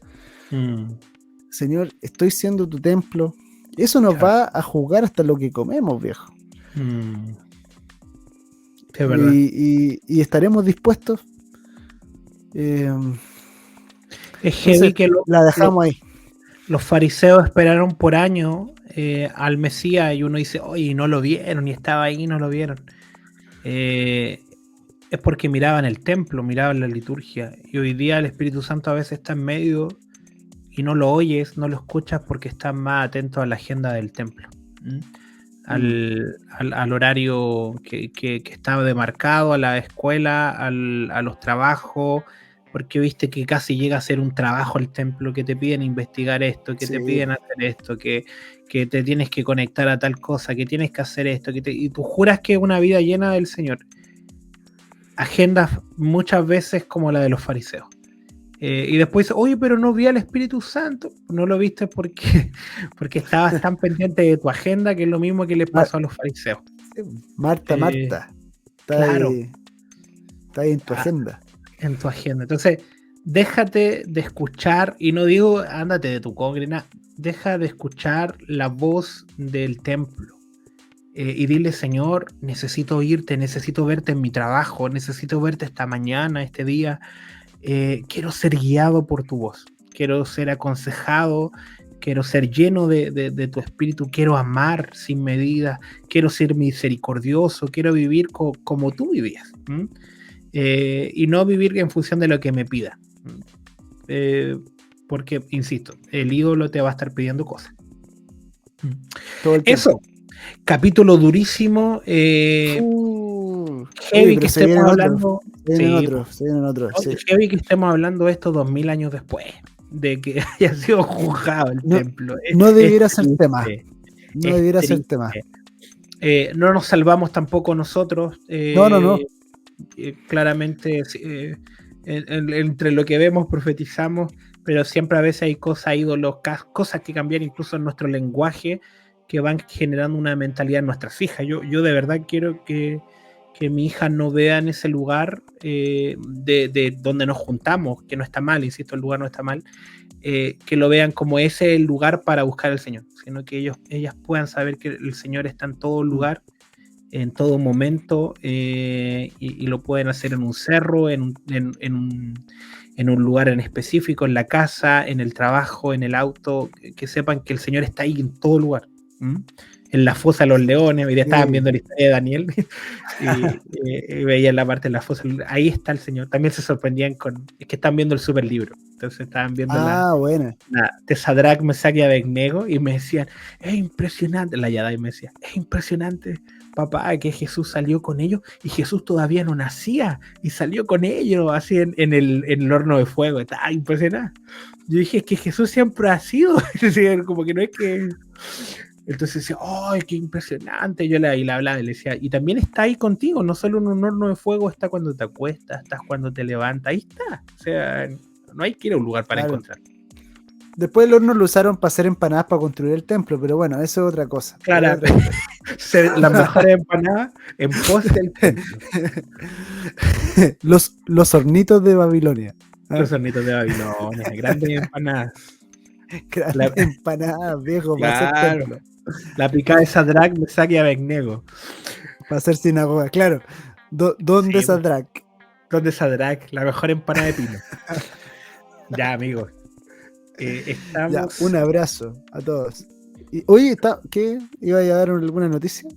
Señor, estoy siendo tu templo. Eso nos va a juzgar hasta lo que comemos, viejo. Es verdad. Y estaremos dispuestos. Es heavy que la dejamos ahí. Los fariseos esperaron por años al Mesías y uno dice, oye, no lo vieron, y estaba ahí y no lo vieron. Es porque miraban el templo, miraban la liturgia. Y hoy día el Espíritu Santo a veces está en medio y no lo oyes, no lo escuchas porque estás más atento a la agenda del templo. Al horario que estaba demarcado, a la escuela, a los trabajos, porque viste que casi llega a ser un trabajo el templo, que te piden investigar esto, que te piden hacer esto, que te tienes que conectar a tal cosa, que tienes que hacer esto, y tú juras que es una vida llena del Señor. Agendas muchas veces como la de los fariseos. Y después dice, oye, pero no vi al Espíritu Santo. No lo viste porque estabas tan pendiente de tu agenda, que es lo mismo que le pasó a los fariseos. Marta, claro. Está ahí en tu agenda. En tu agenda. Entonces, déjate de escuchar, y no digo ándate de tu congregación, deja de escuchar la voz del templo. Y dile, Señor, necesito oírte, necesito verte en mi trabajo, necesito verte esta mañana, este día. quiero ser guiado por tu voz, quiero ser aconsejado, quiero ser lleno de tu espíritu, quiero amar sin medida, quiero ser misericordioso, quiero vivir como tú vivías, y no vivir en función de lo que me pida, porque, insisto, el ídolo te va a estar pidiendo cosas. Eso, capítulo durísimo, heavy que estemos hablando. Se vienen otros. Heavy que estemos hablando esto 2000 años después de que haya sido juzgado el templo. No debiera ser tema. No debiera ser tema. No nos salvamos tampoco nosotros. No. Claramente, entre lo que vemos, profetizamos, pero siempre a veces hay cosas, ídolos, cosas que cambian incluso en nuestro lenguaje, que van generando una mentalidad en nuestras hijas. Yo de verdad quiero que mi hija no vea en ese lugar de donde nos juntamos, que no está mal, insisto, el lugar no está mal, que lo vean como ese el lugar para buscar al Señor, sino que ellas puedan saber que el Señor está en todo lugar, en todo momento, y lo pueden hacer en un cerro, en un lugar en específico, en la casa, en el trabajo, en el auto, que sepan que el Señor está ahí en todo lugar. En la fosa de los leones, hoy día estaban viendo la historia de Daniel y veían la parte de la fosa, ahí está el Señor. También se sorprendían es que están viendo el super libro, entonces estaban viendo la de Sadrach, Mesach y Abednego, y me decían, es impresionante, la Yadai me decía, es impresionante, papá, que Jesús salió con ellos y Jesús todavía no nacía y salió con ellos así en el horno de fuego. Estaba impresionante. Yo dije, es que Jesús siempre ha sido, como que no es que... Entonces decía, ¡ay, qué impresionante! Yo le hablaba y le decía, y también está ahí contigo, no solo en un horno de fuego, está cuando te acuestas, está cuando te levantas, ahí está. O sea, no hay que ir a un lugar para encontrar. Después el horno lo usaron para hacer empanadas para construir el templo, pero bueno, eso es otra cosa. Claro, las mejores empanadas en pos del templo. Los hornitos de Babilonia. Los hornitos de Babilonia, grandes empanadas. Grandes empanadas, viejo, claro, para hacer templo. La picada de Sadrach, Mesach y Abednego. Para hacer sinagoga, claro. ¿Dónde Sadrach? ¿Dónde Sadrach? La mejor empanada de pino. Ya, amigos. Estamos... Ya, un abrazo a todos. Oye, ¿qué? ¿Iba a dar alguna noticia?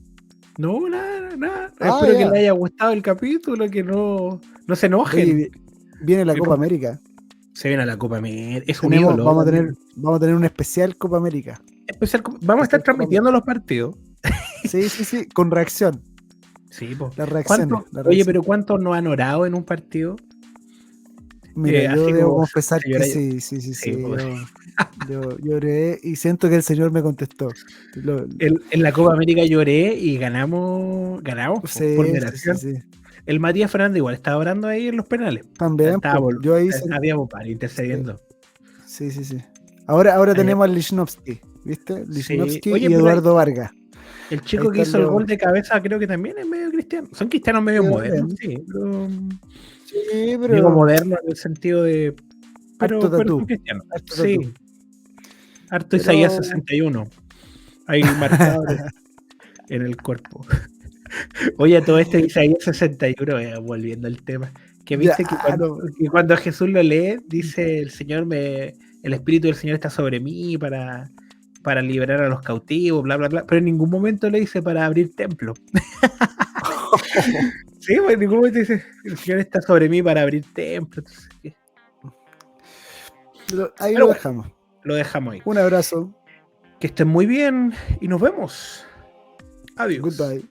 No, nada. Espero que les haya gustado el capítulo, que no se enojen. Oye, viene la Copa América. Se viene a la Copa América. Es un ídolo. Vamos a tener un especial Copa América. Vamos a estar transmitiendo los partidos. Sí, con reacción. Sí, pues. La reacción. Oye, pero ¿cuántos no han orado en un partido? Mira, yo debo confesar que sí. Yo lloré y siento que el Señor me contestó. En la Copa América lloré y ganamos por generación. Sí. El Matías Fernández igual estaba orando ahí en los penales. También. Yo ahí estábamos intercediendo. Sí. Ahora tenemos al Lichnowsky, ¿viste? Lichnowsky y Eduardo Vargas. El chico que hizo el gol de cabeza creo que también es medio cristiano. Son cristianos medio modernos, pero digo moderno en el sentido de... Pero son cristianos. Sí. Harto Isaías 61. Hay marcadores en el cuerpo. Oye, todo este Isaías 61, volviendo al tema, que viste que cuando Jesús lo lee, dice el Señor, el Espíritu del Señor está sobre mí para liberar a los cautivos, bla, bla, bla, pero en ningún momento le dice para abrir templo. Sí, en ningún momento dice, el Señor está sobre mí para abrir templo. Ahí lo dejamos. Lo dejamos ahí. Un abrazo. Que estén muy bien y nos vemos. Adiós. Goodbye.